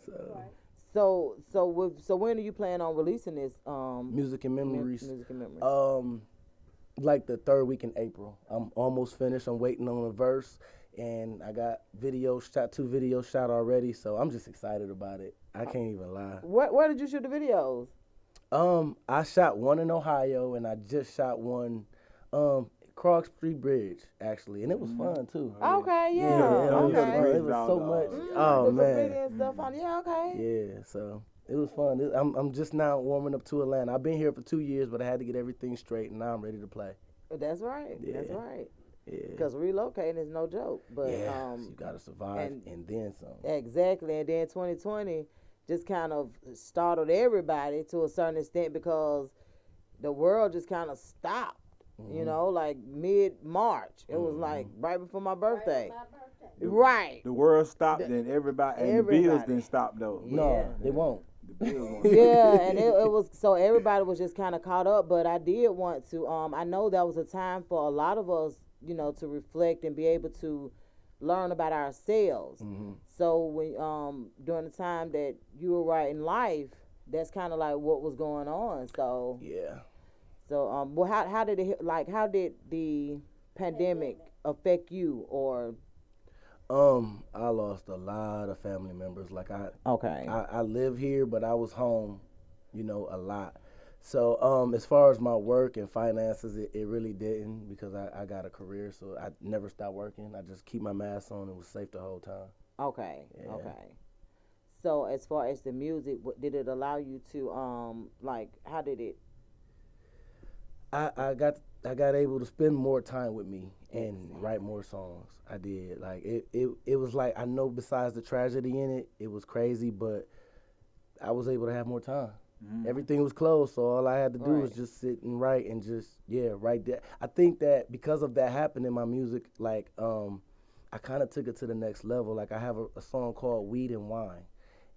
So, So when are you planning on releasing this? Music and Memories. Music and Memories. Like the third week in April. I'm almost finished. I'm waiting on a verse, and I got two videos shot already. So I'm just excited about it. I can't even lie. Where did you shoot the videos? I shot one in Ohio, and I just shot one, Krog Street Bridge actually, and it was fun too. Okay, yeah. It Okay. was so much. Oh the man. graffiti and stuff on. Yeah, okay. Yeah, so it was fun. I'm just now warming up to Atlanta. I've been here for 2 years, but I had to get everything straight, and now I'm ready to play. That's right. Yeah. That's right. Yeah. Because relocating is no joke. But So you gotta survive and then some. Exactly. And then 2020 just kind of startled everybody to a certain extent because the world just kind of stopped. Like mid-March. It was like right before my birthday. Right. The world stopped, then everybody, and the bills didn't stop though. No, they won't. The bills won't. Yeah, and it was so everybody was just kind of caught up. But I did want to. I know that was a time for a lot of us, to reflect and be able to learn about ourselves. So when during the time that you were writing Life, that's kind of like what was going on. So Yeah. well, how did it how did the pandemic affect you or? I lost a lot of family members. Like Okay. I live here, but I was home, a lot. So as far as my work and finances, it really didn't because I got a career, so I never stopped working. I just keep my mask on and was safe the whole time. Okay. Yeah. Okay. So as far as the music, did it allow you to how did it? I got able to spend more time with me and write more songs. I did. Like it was like, I know besides the tragedy in it, it was crazy, but I was able to have more time. Mm-hmm. Everything was closed, so all I had to do was just sit and write and just write that. I think that because of that happening, my music, like I kind of took it to the next level. Like I have a song called Weed and Wine.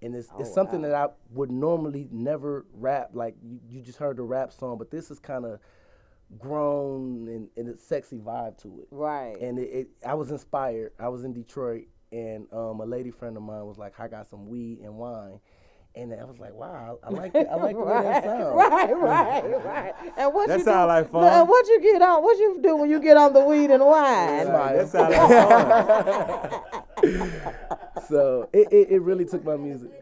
And it's something that I would normally never rap. Like you just heard the rap song, but this is kind of grown and a sexy vibe to it. Right. And I was inspired. I was in Detroit, and a lady friend of mine was like, I got some weed and wine. And I was like, wow, I like it. I like the way that sounds. Right. And what that you sound do, like fun. And what you get on? What you do when you get on the weed and wine? That sound like fun. So it really took my music.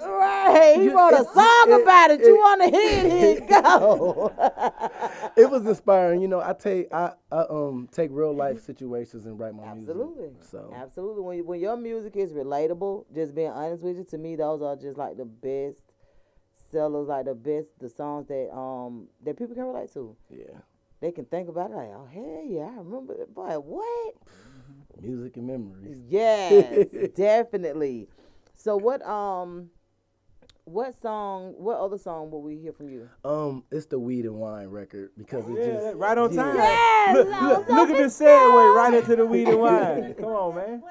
Right, he wrote a song about it. You want to hear it? Here you go. It was inspiring. I take real life situations and write my music. Absolutely. When your music is relatable, just being honest with you, to me those are just like the best sellers, like the songs that people can relate to. Yeah. They can think about it like, oh hell yeah, I remember that. Boy, what? Music and memories. Yes, definitely. So what other song will we hear from you? It's the Weed and Wine record because it just right on time. Yes, look at the segue right into the Weed and Wine. Come on, man.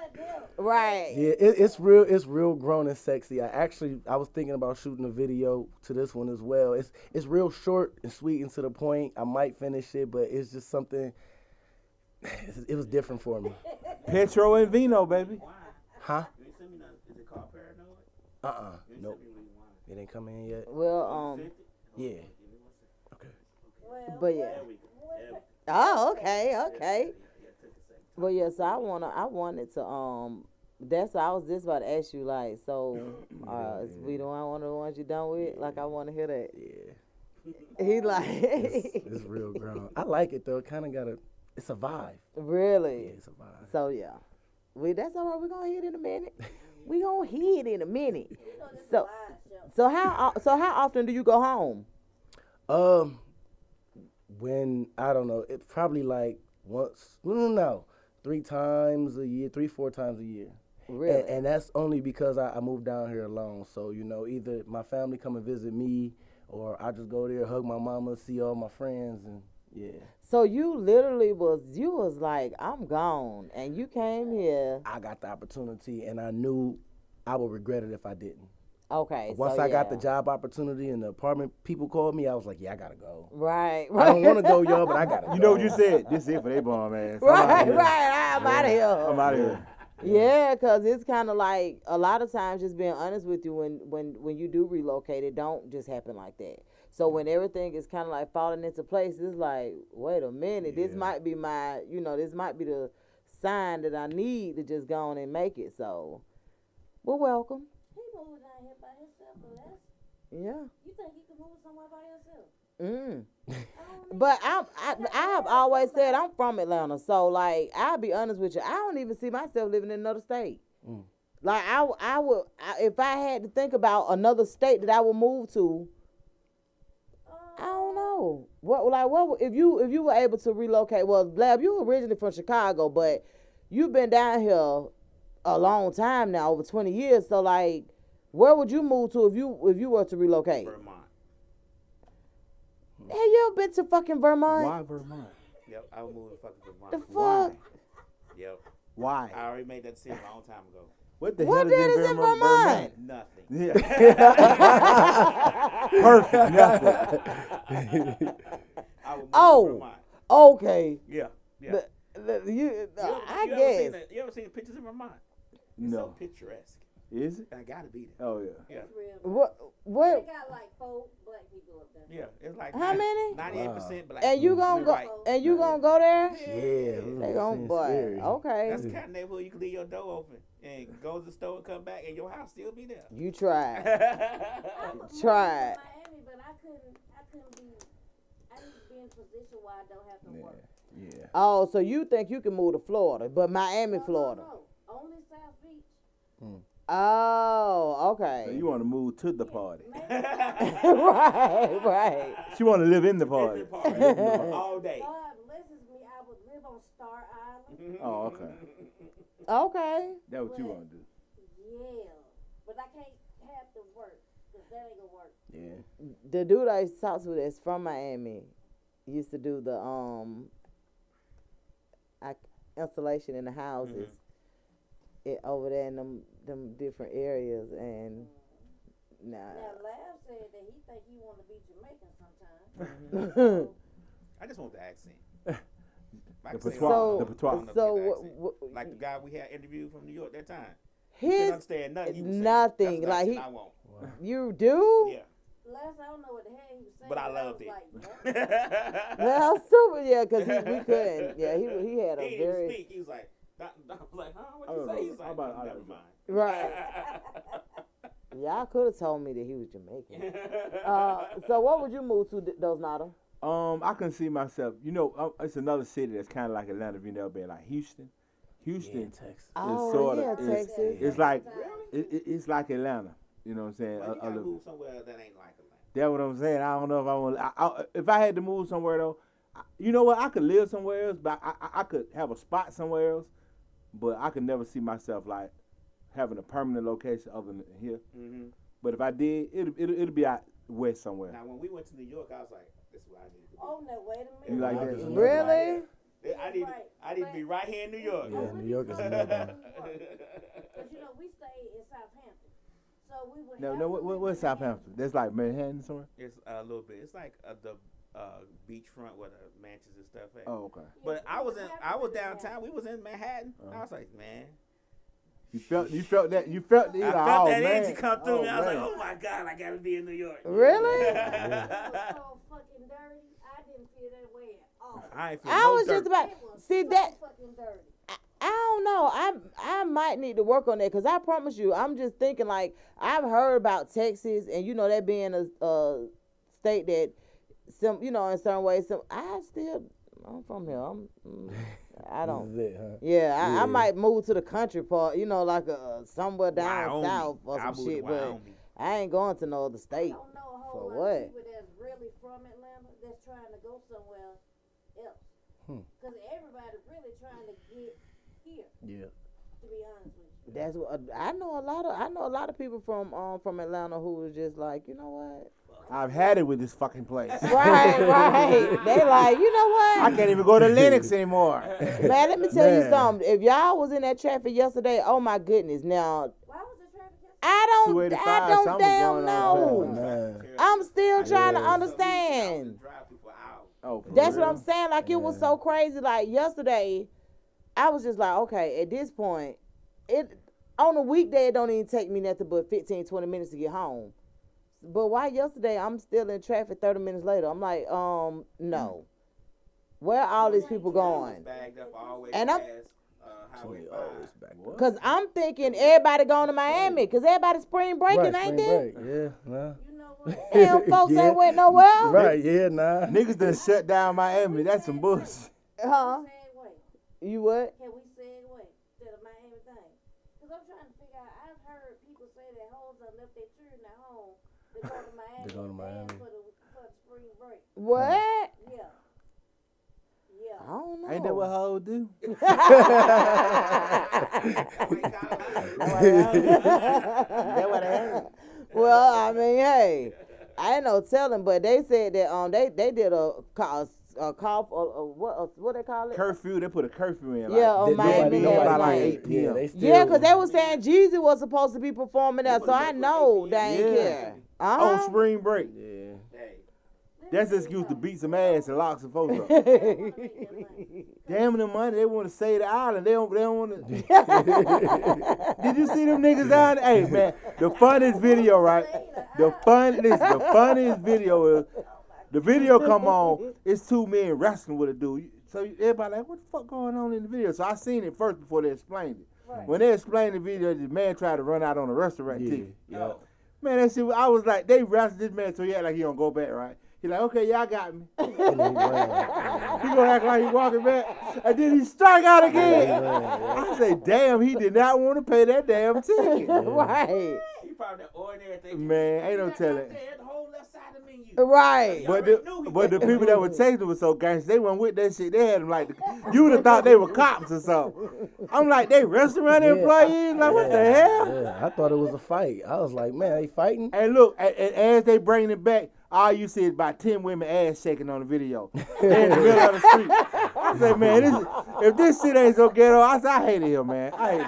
Right. Yeah, it's real grown and sexy. I was thinking about shooting a video to this one as well. It's real short and sweet and to the point. I might finish it, but it's just something. It was different for me. Petro and Vino, baby. Huh? Is it called Paranoid? Nope. It ain't come in yet. Well, yeah. Okay. But yeah. Oh, okay. But yeah, so I wanted to that's I was just about to ask you, like, so is we the one of the ones you done with? Like, I want to hear that. Yeah. He like it's real grown. I like it though. It kind of it's a vibe. Really? Yeah, it's a vibe. So yeah, that's all right. We're gonna hear it in a minute. We gonna hear it in a minute. So how often do you go home? When I don't know, it's probably like once. No, 3 times a year, 3-4 times a year. Really? And that's only because I moved down here alone. So either my family come and visit me, or I just go there, hug my mama, see all my friends, and yeah. So you literally was like, I'm gone, and you came here. I got the opportunity, and I knew I would regret it if I didn't. Okay. Once I got the job opportunity and the apartment people called me, I was like, yeah, I gotta go. Right. I don't want to go, y'all, but I gotta go. You know what you said? This is it for they bomb, man. Right. I'm out of here. I'm out of here. Yeah, because it's kind of like a lot of times, just being honest with you, when you do relocate, it don't just happen like that. So when everything is kind of like falling into place, it's like, wait a minute, this might be this might be the sign that I need to just go on and make it. So, well, welcome. He moved down here by himself, so that's. Yeah. You think he could move somewhere by himself? But I have always said I'm from Atlanta, so like I'll be honest with you, I don't even see myself living in another state. Like I would if I had to think about another state that I would move to. I don't know what if you were able to relocate. Well, Blab, you originally from Chicago, but you've been down here a long time now, over 20 years. So like, where would you move to if you were to relocate? Vermont. Have you ever been to fucking Vermont? Why Vermont? Yep, I would move to fucking Vermont. The fuck? Why? Yep. Why? I already made that decision a long time ago. What the What hell is is in Vermont? Nothing. Yeah. Perfect. Nothing. I would move to Oh, Vermont. okay. Yeah. I You guess. you ever seen pictures of Vermont? It's No. so picturesque. Is it? I gotta be there. Oh yeah. Yeah. It's real. What? They What? got like 4 black people up there. Yeah, it's like How many? 98% black. And you gonna go? Right. And you gonna go there? Yeah, They gonna boy. Okay. That's the kind of neighborhood you can leave your door open and go to the store and come back and your house still be there. You tried. I was Tried. moving to Miami, but I couldn't be. I need to be in a position where I don't have to work. Yeah. Oh, so you think you can move to Florida, but Miami, Florida? No, only South Beach. Oh, So okay. you want to move to the party? Maybe right. She want to live in the party. All day. God blesses me. I would live on Star Island. Oh, okay. Okay. That's what you want to do. Yeah, but I can't have to work because that ain't gonna work. Yeah. The dude I used to talk to that's from Miami used to do the installation in the houses over there in them different areas, and nah. Now, Lab said that he think he want to be Jamaican sometime. I just want the accent. The can say patois. So- The patois. Like the guy we had interviewed from New York that time. He his couldn't understand nothing. He was saying. nothing, That's the like accent he- I want. you do? Yeah. Last I don't know what the hell he was saying. But I was loved it. like, what? Well, stupid, yeah, because we couldn't. Yeah, he had a He didn't even very speak. He was like, I was like, huh? What I you don't say? know. He was How like, about- never mind. right. Y'all could have told me that he was Jamaican. So what would you move to, those Nada? I can see myself. You know, it's another city that's kind of like Atlanta. If you never been, like Houston. Houston Texas. Oh, sorta- yeah, it's- Texas. It's like it's like Atlanta. You know what I'm saying? Well, you gotta move somewhere that ain't like Atlanta. That's what I'm saying. I don't know if I want. If I had to move somewhere though, you know what? I could live somewhere else, but I could have a spot somewhere else. But I could never see myself like having a permanent location other than here. Mm-hmm. But if I did, it'll be out west somewhere. Now, when we went to New York, I was like, this is what I need to do. Oh, no, wait a You minute. like that? Really? I need to be right here in New York. Yeah, New York is another. Because, you know, we stayed in Southampton. So we would No, have no. to live What's in Manhattan. Southampton? That's like Manhattan somewhere. It's a little bit. It's like the beachfront where the mansions and stuff at. Oh, okay. But Yeah, I we was would in. have to I was live in downtown. We was in Manhattan. I was like, man. You felt that. You felt the. I felt that man. energy come through me. I was man. like, oh my God, I gotta be in New York. Really? It was so fucking dirty. I didn't feel that way at all. I ain't feel I no was dirt. just about It was see so that. fucking dirty. I don't know. I might need to work on that because I promise you, I'm just thinking like I've heard about Texas and you know that being a state that some in certain ways. I'm from here. I don't. This is it, huh? Yeah, I might move to the country part. Like somewhere down Wyoming. south or I some moved to shit. But Wyoming. I ain't going to no other I state. don't know a whole For lot what? of people that's really from Atlanta that's trying to go somewhere else. Because everybody really trying to get here, Yeah. to be honest with you. That's what I know. I know a lot of people from Atlanta who was just like, you know what? I've had it with this fucking place. Right. They like, you know what? I can't even go to Lennox anymore. Man, let me tell you Man. something. If y'all was in that traffic yesterday, oh my goodness. Now, Why was the traffic just I 285, don't something damn going on. know. Man. I'm still trying to Yeah. understand. Drive through for hours. Oh, for That's real? what I'm saying. Like, it was so crazy. Like, yesterday, I was just like, okay, at this point, on a weekday, it don't even take me nothing but 15, 20 minutes to get home. But why yesterday, I'm still in traffic 30 minutes later? I'm like, no. Where are all these people going? Bagged up all the way And I'm- past Highway 5. Always back there. Because I'm thinking everybody going to Miami. Because everybody's spring breaking, Right, ain't spring they? break. Yeah, nah. You know what? Damn, folks Yeah. ain't went nowhere. Right, yeah, nah. Niggas done shut down Miami. That's some bullshit. Huh? Segue. You what? Can we segue to the Miami thing? Because I'm trying to figure out, I've heard people say that hoes have left their children at home to go to Miami, To go to and Miami. for the spring break. What? Yeah. Yeah. I don't know. Ain't that what hoes do? That what I heard. Well, I mean, hey, I ain't no telling, but they said that they did a call for what they call it? Curfew. They put a curfew in. Yeah, on Like, Miami nobody last by like night. 8 p.m. Yeah, they still. Yeah, because they were saying Jeezy was supposed to be performing there, so I know they ain't Yeah. care. On spring break. Yeah. Hey, That's an excuse to beat some ass and lock some folks up. Damn the money, they want to save the island. They don't want to. Did you see them niggas down there? Hey man, the funniest video, right? The funniest video is the video come on. It's two men wrestling with a dude. So everybody like, what the fuck going on in the video? So I seen it first before they explained it. Right. When they explained the video, the man tried to run out on a restaurant ticket. Yeah. Man, that shit, I was like, they wrestled this man so he act like he don't go back, right? He like, okay, y'all got me. He gonna act like he walking back, and then he strike out again. I say, damn, he did not want to pay that damn ticket. Right. He probably that ordinary thing. Man, ain't no telling. The whole left side of the menu. Right. But the people that were texting was so gangster, they went with that shit. They had them like, you would have thought they were cops or something. I'm like, they restaurant employees? Like, what the hell? Yeah, I thought it was a fight. I was like, man, they fighting? And look, and as they bring it back, all you see is about 10 women ass shaking on the video. They're in the middle of the street. I say, man, if this shit ain't so ghetto, I hate it here, man. I hate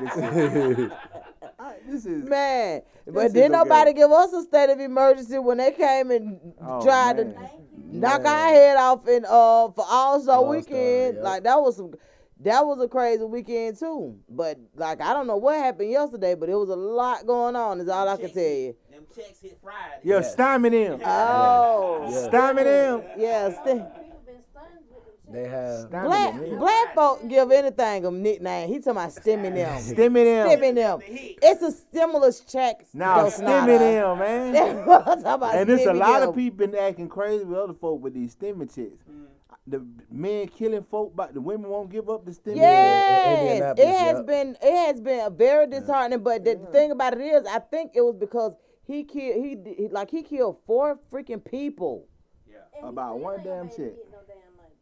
this shit. Man, but didn't nobody give us a state of emergency when they came and tried to knock our head off in for All-Star Weekend. Yep. Like that was a crazy weekend too. But like I don't know what happened yesterday, but it was a lot going on. Is all I can tell you. Them checks hit Friday. Yo, stymie them. Oh, Stymie them. yeah. They have. Black folk give anything a nickname. He talking about stimming them. Stimming them. It's a stimulus check. Now, stimming them, man. And there's a lot of people been acting crazy with other folk with these stimming checks. The men killing folk, but the women won't give up the stimming. Yes, it has been very disheartening. But the thing about it is, I think it was because he killed 4 freaking people. Yeah. About one damn shit.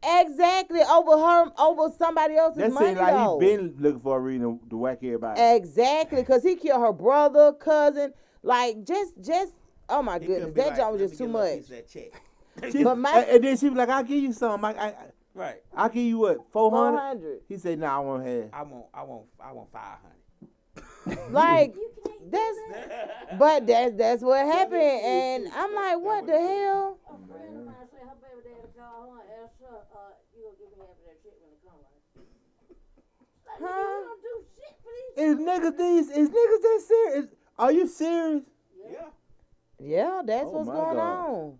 Exactly, over somebody else's that money. That seems like he been looking for a reason to whack everybody. Exactly, because he killed her brother, cousin, like just. Oh my goodness, that job was just too much. And then she was like, "I'll give you some. Right. I'll give you what, 400? He said, "Nah, I want half. I want 500." Like that's what happened, and I'm like, what the hell? Huh? Is niggas that serious? Are you serious? Yeah, that's what's going on.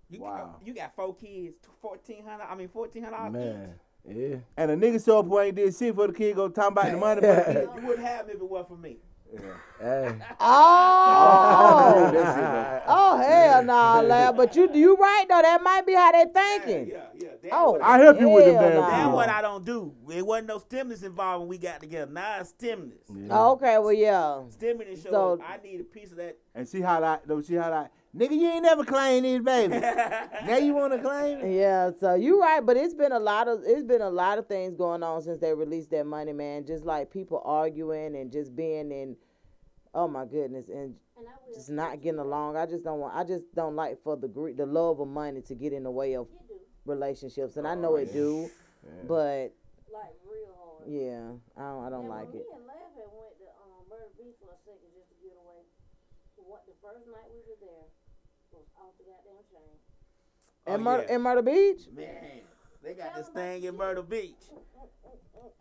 You got 4 kids, $1,400. Man, yeah. And a nigga show up who ain't did shit for the kid go talking about the money. You wouldn't have them if it wasn't for me. Yeah. Hey. Oh hell no, lad. But you right though. That might be how they thinking. Yeah. I help you with them damn. That's what I don't do. There wasn't no stimulus involved when we got together. Now it's stimulus. Yeah. Oh, okay, well yeah. Stimulus show. I need a piece of that. And see how that. Nigga, you ain't never claimed these babies. Now you want to claim it? Yeah, so you right, but it's been a lot of things going on since they released that money, man. Just like people arguing and just being in, oh my goodness, and just not getting along. I just don't like for the love of money to get in the way of relationships, and I know it do, but like real hard. Yeah, I don't like it. Me and Laugh had went to Murder Beach for a second just to get away. What the first night we were there was off the goddamn chain. In Myrtle Beach? Man, they got this thing in Myrtle Beach.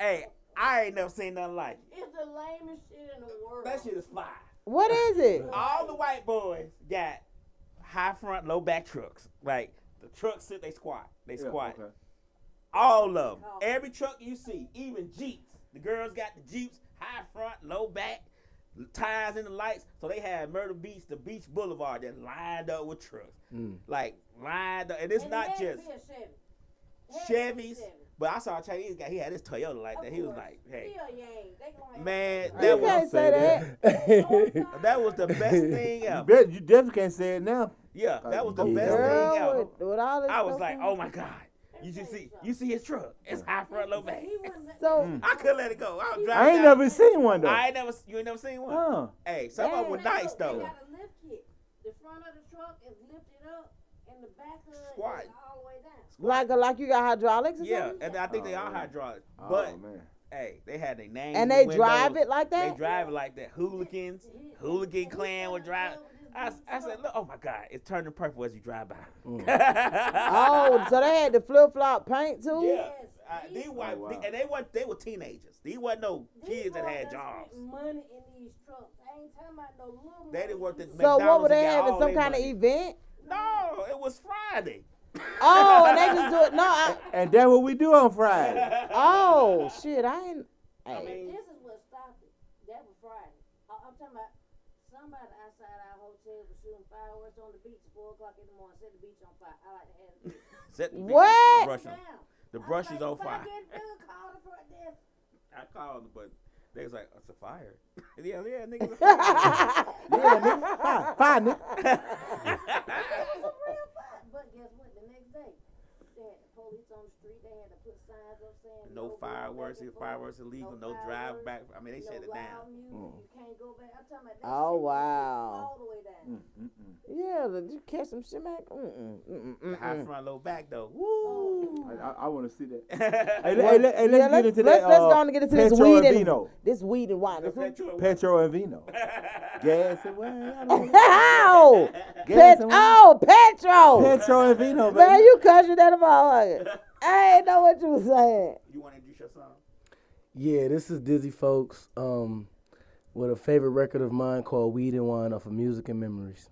Hey, I ain't never seen nothing like it. It's the lamest shit in the world. That shit is fire. What is it? All the white boys got high front, low back trucks. Like the trucks sit, they squat. Okay. All of them. Every truck you see, even Jeeps. The girls got the Jeeps, high front, low back, tires in the lights. So they had Myrtle Beach, the Beach Boulevard, that lined up with trucks. Like lined up, and it's not just Chevys. But I saw a Chinese guy. He had his Toyota like that. He was like, "Hey, man, that was that was the best thing ever." You definitely can't say it now. Yeah, that was the best thing ever. With all this I was like, "Oh my God." You see his truck. It's high front, low back. So I couldn't let it go. I was driving. I ain't never seen one though. You ain't never seen one. Hey, some of them were nice though. They got a lift kit. The front of the truck is lifted up, and the back of it is all the way down. Like you got hydraulics or something? Yeah, and I think they are hydraulics. But hey, they had their names. And they drive it like that? They drive it like that. Hooligan clan would drive. I said, look, oh my God, it's turning purple as you drive by. Oh, so they had the flip flop paint too. Yeah. These white, and they were teenagers. These wasn't no kids that had jobs. Money in these trucks. I ain't talking about no little. They didn't work at So McDonald's. what were they and got having? all Some their kind of money. event? No, it was Friday. Oh, and they just do it. No, And that's what we do on Friday. oh shit, I ain't. I Hey. mean, This is what stopped it. That was Friday. I'm talking about somebody outside our hotel was shooting fireworks on the beach at 4 o'clock in the morning. Set the beach on fire. I like to have it. set the What? brush on. The brush is on fire. Call the front desk. I called, but they was like, it's a fire. yeah, niggas. A fire. Yeah, nigga. Fine, nigga. But guess what? The next day, they had the police on the street. They had to put signs up saying No going fireworks. back and Fireworks forth, illegal. No fireworks, drive back. I mean, they shut it no down. loud music, you can't go back. I'm talking about that Oh, shit was wow. all the way down. Yeah, did you catch some shit back? The high front, low back though. Woo! I want to see that. Yeah, Hey, let's get into that. Let's go on and get into this Petro weed and and vino. this weed and wine. Petro and vino. Gas and wine. Ow! Gas and wine. Petro! Petro and vino, Man, baby. you country that motherfucker. I ain't know what you was saying. You want to introduce your song? Yeah, this is Dizzy Folks with a favorite record of mine called Weed and Wine off of Music and Memories.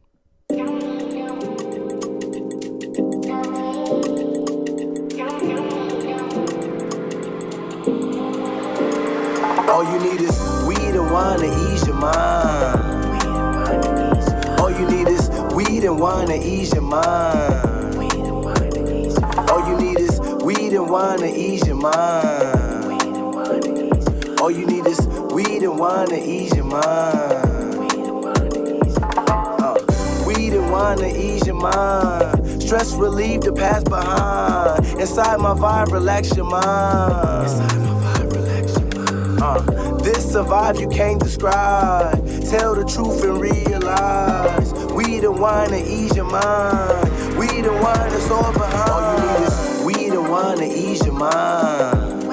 All you need is weed and wine to ease your mind. All you need is weed and wine to ease your mind. All you need is weed and wine to ease your mind. All you need is weed and wine to ease your mind. Weed and wine to ease your mind. Stress relief to pass behind. Inside my vibe, relax your mind. This survive you can't describe. Tell the truth and realize. Weed and wine to ease your mind. Weed and wine is all behind. All you need is weed and wine to ease your mind.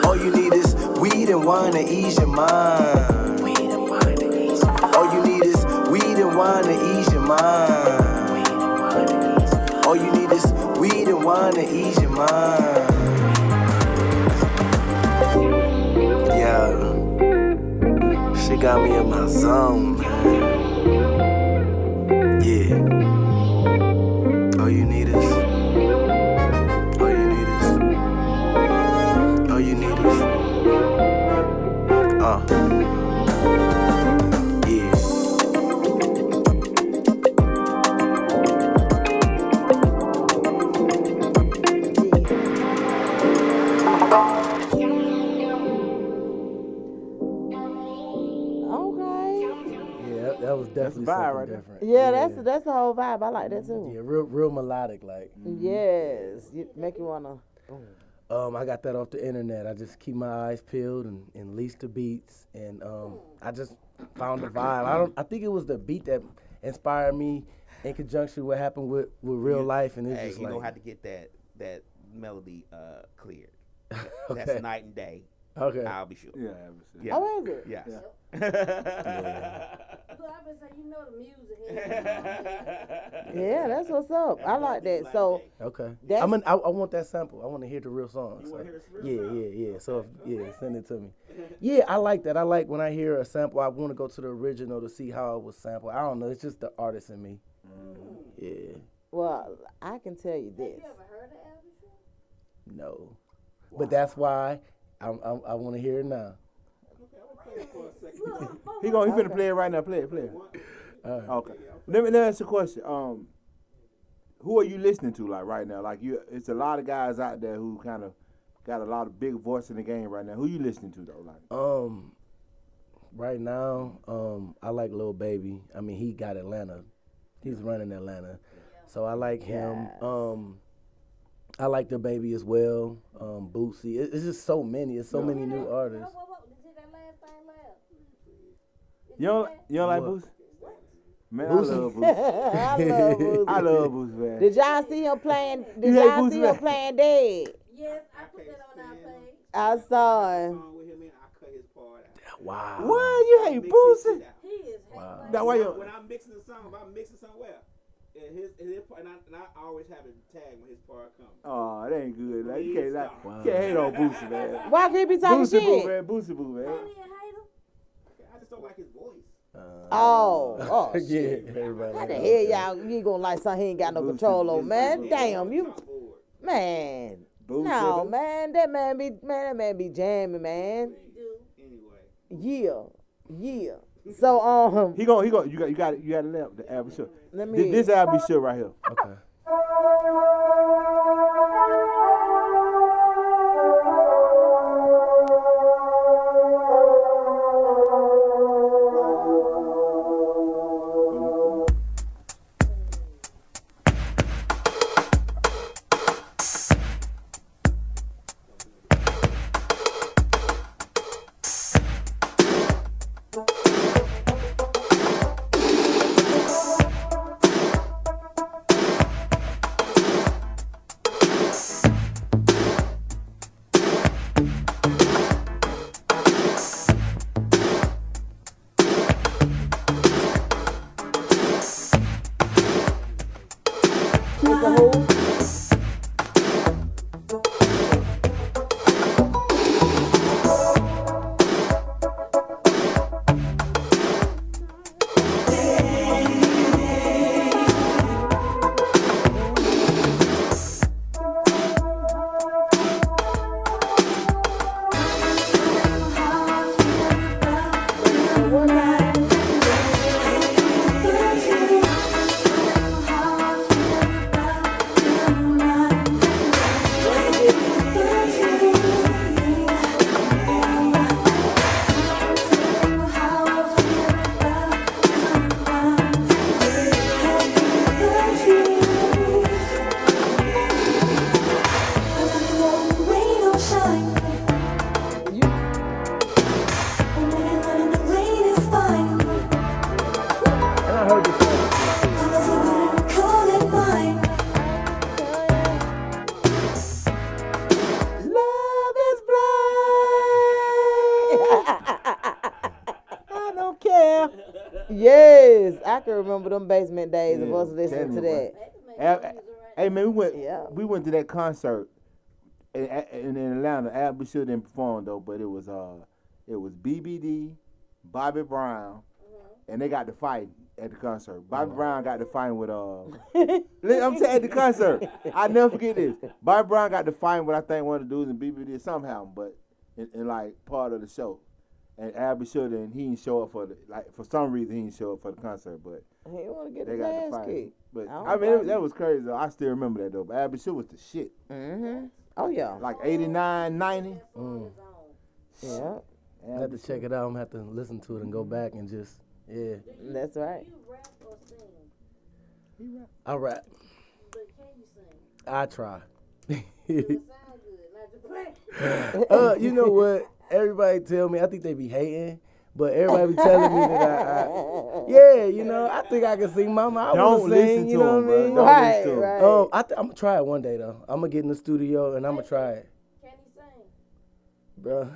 All you need is weed and wine to ease your mind. All you need is weed and wine to ease your mind. All you need is weed and wine to ease your mind. Yeah, she got me in my zone, man. Yeah. All you need is. All you need is. All you need is. Yeah. Okay. That was definitely vibe something right there. different. Yeah, that's the whole vibe. I like that too. Yeah, real melodic, like. Yes, you make you wanna. I got that off the internet. I just keep my eyes peeled and lease the beats, and I just found the vibe. I think it was the beat that inspired me in conjunction with what happened with real life, and it's Hey, just you like. gonna have to get that melody cleared. Okay. That's night and day. Okay. I'll be sure. Yeah, Oh, is it? Yes. Look, I've been saying, you know the music. Yeah, that's what's up. I like that. So Okay. That's- I want that sample. I want to hear the real song. You so. wanna hear this real song? Yeah. So send it to me. Yeah, I like that. I like when I hear a sample. I want to go to the original to see how it was sampled. I don't know. It's just the artist in me. Yeah. well, I can tell you this. You ever heard of Elvis before? No. But that's why I want to hear it now. He finna play it right now. Play it. Okay. Let me ask you a question. Who are you listening to like right now? Like it's a lot of guys out there who kind of got a lot of big voice in the game right now. Who you listening to though? Like Right now, I like Lil Baby. I mean, he got Atlanta. He's running Atlanta. So I like him. I like the Baby as well. Bootsy. It's just so many. It's so many new artists. Did that last thing last? you don't like Boots? Man, Boosie. I love Boots. I love Boosie. I love Boots, man. Did y'all see him playing? Did You hate y'all Boosie, see man? him playing Dead? Yes, I put that on our page. I saw him. With him in, I cut his part out. Wow. What? You hate Boosie? He is Wow. Now why you? When I'm mixing the song, if I'm mixing somewhere, his part, and I always have it tagged when his part comes. Oh, that ain't good. Like, you Please can't, stop. you can't hate on Boosie, man. Why can't he be talking Boosie Boo, shit? man. Boosie Boo, man. Ain't he a hater? I just don't like his voice. Oh, yeah, shit. everybody. What the hell, y'all? You ain't gonna like something he ain't got no Boosie, control on, Boosie, man. Boosie. Damn, you, Top board. man. Boosie, No, man. man, that man be jamming, man. Anyway. Yeah. So He gon' you got to left the album show. Let me- This album show right here. Okay. And I heard this song. love is blind. I don't care. Yes, I can remember them basement days of us listening to that. Hey man, Yeah. we went to that concert in Atlanta. Albie Should didn't perform though, but it was BBD, Bobby Brown, and they got to fight at the concert. Bobby Brown got to fight with I'm saying at the concert. I never forget this. Bobby Brown got to fight with I think one of the dudes in BBD somehow, but in like part of the show. And Albie Should and he didn't show up for for some reason he didn't show up for the concert, but He want to get they his got to ass fight. kicked. But I don't I mean blame that was crazy though. I still remember that though. But Albie Should was the shit. Mm-hmm. Oh yeah. Like 89, 90. Yeah. I have to check it out. I'm gonna have to listen to it and go back and just, yeah. That's right. You rap or sing? I rap. But can you sing? I try. It sound good, not to play. You know what? Everybody tell me, I think they be hating, but everybody be telling me that yeah, you know, I think I can sing. Mama, I Don't want to sing, listen you to know him, what I mean? bro. Don't listen to him. Right. I'm gonna try it one day though. I'm gonna get in the studio and I'm gonna try it, Can he sing? bro.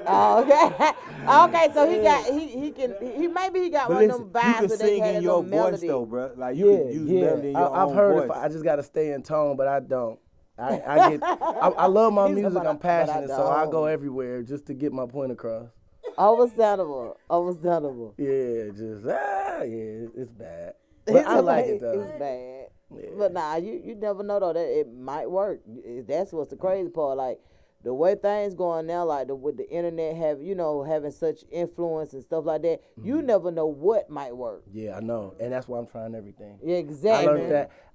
Oh, okay. Okay, so he maybe he got But one listen, of them vibes you can where they sing had in a your little voice melody. though, bro. Like you can use melody in your I've own heard voice. it. I just gotta stay in tone, but I don't. I love my He's music. about- I'm but I passionate, so I go don't. everywhere just to get my point across. Understandable. Yeah, just it's bad, but I like it though. It's bad. Yeah. But nah, you never know though that it might work. That's what's the crazy part. Like the way things going now, like with the internet having such influence and stuff like that, you never know what might work. Yeah, I know, and that's why I'm trying everything. Yeah, exactly.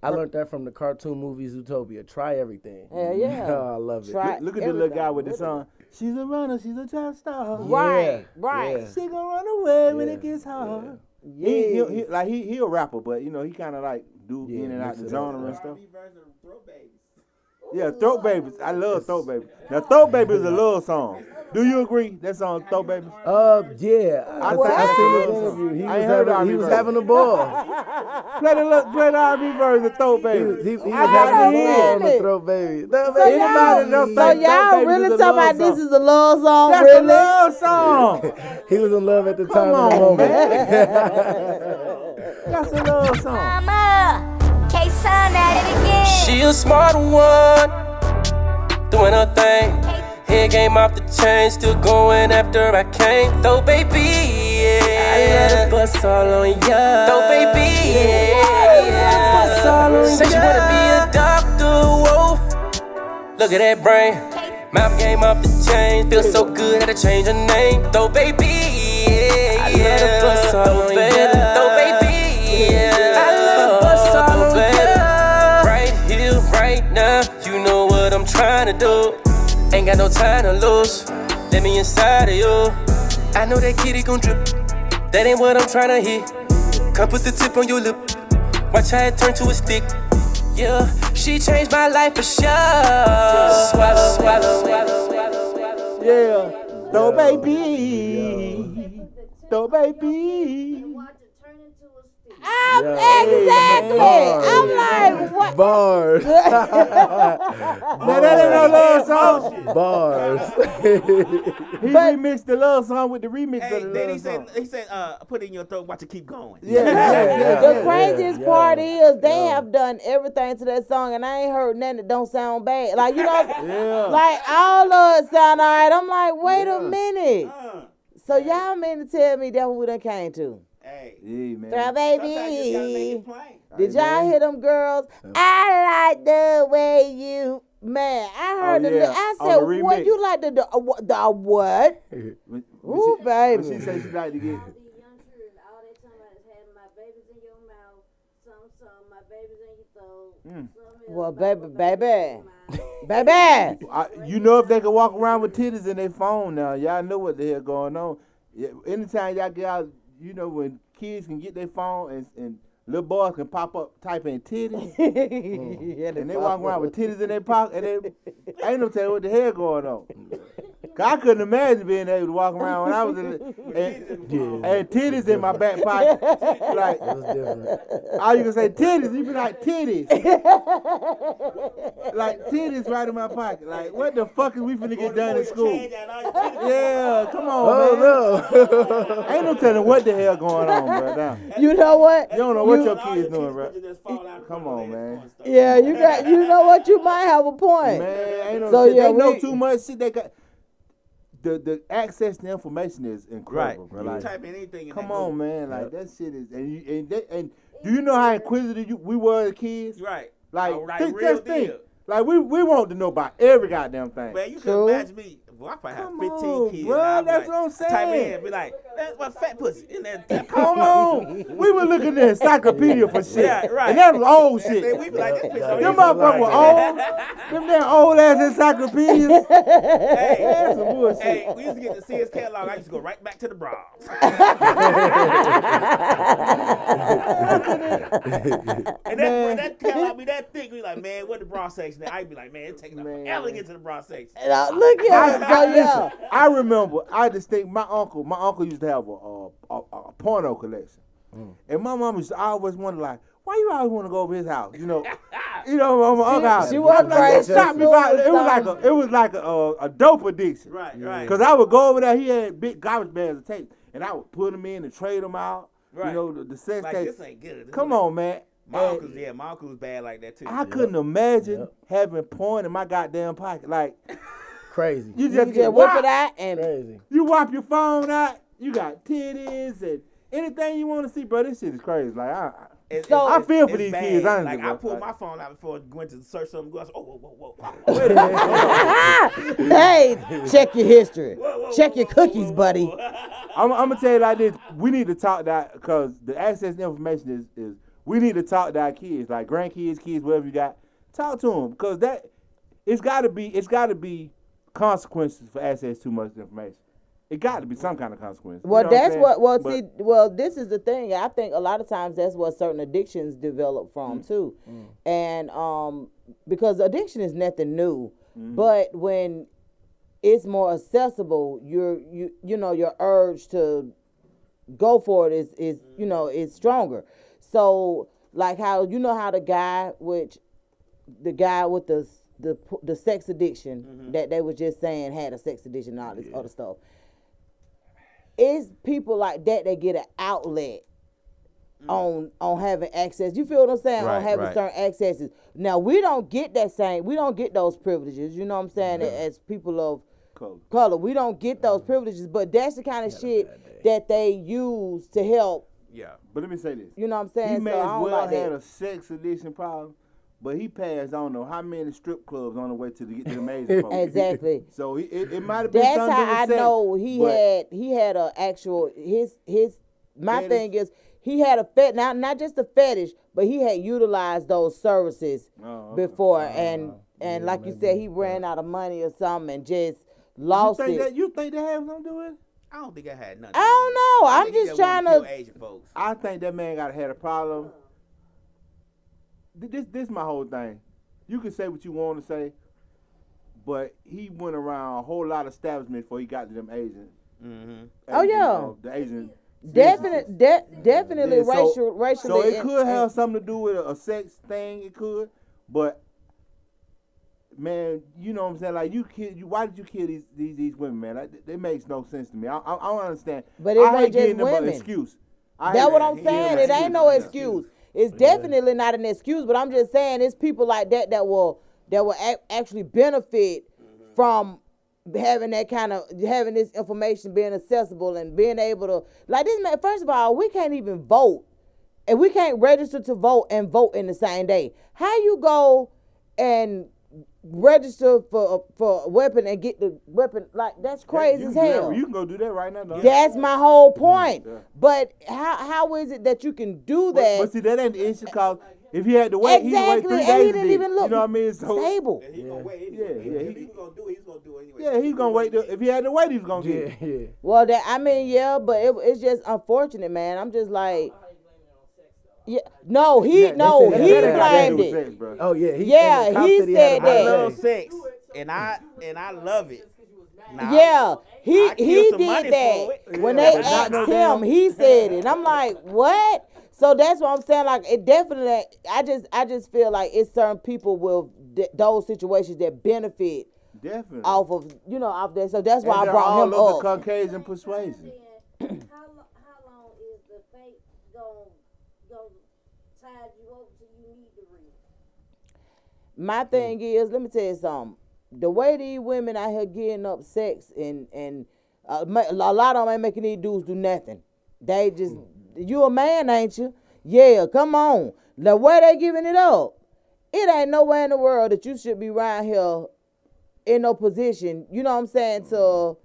I learned that from the cartoon movies Zootopia. Try everything. Hell yeah. Oh, I love it. Try Look at the little guy everything, with the literally. song. She's a runner, she's a trap star. Right, Yeah, right. yeah. She gonna run away when Yeah, it gets hard. Yes. He a rapper, but he kind of like do Yeah, in and out mix the it genre up. and stuff. R&B version of Throw Babies. Yeah, Throat Babies. I love Throat Babies. Now, Throat Babies is a love song. Do you agree? That song, Throat Babies? Yeah. I seen his interview. He was having a ball. Play the R&B version of Throat Babies. He was I having a gotta ball hear on the it. Throat Baby. So Anybody that don't so think Throat y'all Babies really is a talking love about this song? is a love song, That's really? a love song. He was in love at the Come time of the on, moment. man. That's a love song. Mama, K-Sun at it again. She a smart one, doing her thing. Head game off the chain, still going after I came. Though baby, yeah. I let her bust all on ya. Though baby, yeah. Bust all on Say she wanna be a doctor, whoa. Look at that brain. Mouth game off the chain, feel so good, had to change her name. Though baby, yeah. I let her bust all on ya. Though baby, yeah. I let her bust all on ya. Right here, right now, you know what I'm trying to do. Ain't got no time to lose. Let me inside of you. I know that kitty gon' drip. That ain't what I'm tryna hit. Come put the tip on your lip. Watch how it turn to a stick. Yeah, she changed my life for sure. Swallow, swallow, swallow. Yeah. Throw baby. Throw baby. Watch it turn into a stick. Exactly. I'm like, what? Bars. Now that ain't no love song. Bars. He remixed the love song with the remix Hey, of the then love song. he said, put it in your throat, watch it keep going. Yeah. The craziest part is they have done everything to that song, and I ain't heard nothing that don't sound bad. Like, you know, like all of it sound all right. I'm like, wait a minute. So y'all mean to tell me that's what we done came to? Hey, Yeah, man. Throw sometimes you just gotta make baby. it plain. Did y'all hear them girls? I like the way you. Man, I heard Oh, the. yeah. I On said, the what remix. you like the what? When Ooh, she baby. said she like to get. All these young children, all they talking about is having my babies in your mouth, some, my babies in your throat, some else Well, about baby, my babies baby, in mine. baby. You know if they can walk around with titties in their phone now, y'all know what the hell going on. Yeah, anytime y'all get out, you know when kids can get their phone and little boys can pop up typing titties and they walk around with titties in their pocket and they ain't no telling what the hell going on. Cause I couldn't imagine being able to walk around when I was and titties in my back pocket. Like, It was different. all you can say titties, you be like titties. Like titties right in my pocket. Like what the fuck is we finna get done in school? Yeah, come on, man. Oh Ain't no telling what the hell going on, bro. Now. You know what? You don't know what your kids doing, bro. Come on, man. Yeah, you got. You know what? You might have a point. Man, ain't no So, shit. yeah, They know we- too much shit. They got the access to information is incredible, bro. You Like, type in anything in come that on, Google. man. Like that shit is and do you know how inquisitive we were as kids? Right. Like, Real just think. deal. Like we want to know about every goddamn thing. Man, you True. can imagine me. Well, I probably have Come 15 on, kids. bro, and I'll be that's like, what I'm Type saying. in and be like, that's my fat pussy. In there. Come on. We were looking at the encyclopedia for shit. Yeah, right. And that was old And shit. then we be like, this bitch Them don't motherfuckers were old. Them damn old ass encyclopedias. Hey, That's some bullshit. hey, we used to get the CS catalog. I used to go right back to the bras. And that catalog be that thick. We like, man, what the bra section? I'd be like, man, it's taking forever to get to the bra section. Look at it. So yeah. I remember, I just think my uncle used to have a porno collection. And my mom used to always wonder, like, why you always want to go over his house? You know, my uncle house. She wasn't Like, right. it stopped me by, it was like a dope addiction. Right. Because I would go over there, he had big garbage bags of tapes, and I would put them in and trade them out. Right. You know, the sex Like, tape. this ain't good. This Come ain't- on, man. My And uncle was bad like that too. I couldn't imagine having porn in my goddamn pocket. Like, Crazy. you You just just get whip whopped. it out and Crazy. You wipe your phone out, you got titties and anything you want to see, bro. This shit is crazy. Like, I feel for these kids, honestly, Like, bro. I pulled my phone out before I went to search something. I was, whoa. Wait a minute. hey, check your history. Whoa, Check your cookies, buddy. I'm gonna tell you like this. We need to talk that because the access to information is we need to talk to our kids, like grandkids, kids, whatever you got. Talk to them because it's gotta be consequences for access to too much information. It got to be some kind of consequence. Well, You know that's I'm what. saying? See, well, this is the thing. I think a lot of times that's what certain addictions develop from too, and because addiction is nothing new, but when it's more accessible, you know your urge to go for it is you know is stronger. So like how you know how the guy with the sex addiction that they were just saying had a sex addiction and all this other stuff. It's people like that get an outlet on having access. You feel what I'm saying? On having certain accesses. Now we don't get those privileges, you know what I'm saying, as people of color. We don't get those privileges, but that's the kind of shit that they use to help. Yeah. But let me say this. You know what I'm saying? He may So I as don't well like had that. a sex addiction problem, but he passed I don't know how many strip clubs on the way to get to the amazing folks. Exactly. So it might have been That's something to do how I with sex, know but he had a actual his my Fetish? thing is he had a not just a fetish, but he had utilized those services before and like you said, he ran out of money or something and just lost it. You think that had something to do with it? I don't think I had nothing. I don't know. I I'm think he just wanted trying kill to. Asian folks. I think that man had a problem. This my whole thing. You can say what you want to say, but he went around a whole lot of establishments before he got to them Asian. Oh yeah. The Asian. Definitely Yeah, racially. So it could have something to do with a sex thing. It could, but man, you know what I'm saying? Like why did you kill these women, man? That makes no sense to me. I don't understand. But it I ain't hate just giving them an women. excuse. That's what I'm saying. It ain't no excuse. It's definitely not an excuse. But I'm just saying, it's people like that will actually benefit from having that kind of having this information being accessible and being able to like this man. First of all, we can't even vote, and we can't register to vote and vote in the same day. How you go and register for a weapon and get the weapon? Like that's crazy as hell. You can go do that right now. Though. That's my whole point. Yeah. But how is it that you can do that? But see, that ain't the issue. Cause if he had to wait, Exactly, he'd wait 3 and days. he didn't even look You know what I mean? So, stable. He's gonna wait. Yeah, If he was gonna do it, he's gonna do it anyway. yeah, he's gonna wait. If he had to wait, he was gonna get it. Yeah. Well, but it's just unfortunate, man. I'm just like, yeah, no, he said that blamed had nothing to do it. Sex, bro. Oh yeah. Yeah, and the cop he he said had a I that. bad love day. sex, and I love it. Now, Yeah, he I killed some did money that. for it. When Yeah, they but not asked no him, he said it. I'm like, what? So that's what I'm saying. Like, it definitely. I just feel like it's certain people with those situations that benefit Definitely. off of off that. So that's why And I they're brought all him of up. the Caucasian persuasion. How long is the fake gonna tide you over till you need the real? My thing is, let me tell you something. The way these women out here getting up sex and a lot of them ain't making these dudes do nothing. They just, you a man, ain't you? Yeah, come on. The way they giving it up, it ain't nowhere in the world that you should be around here in no position, you know what I'm saying, to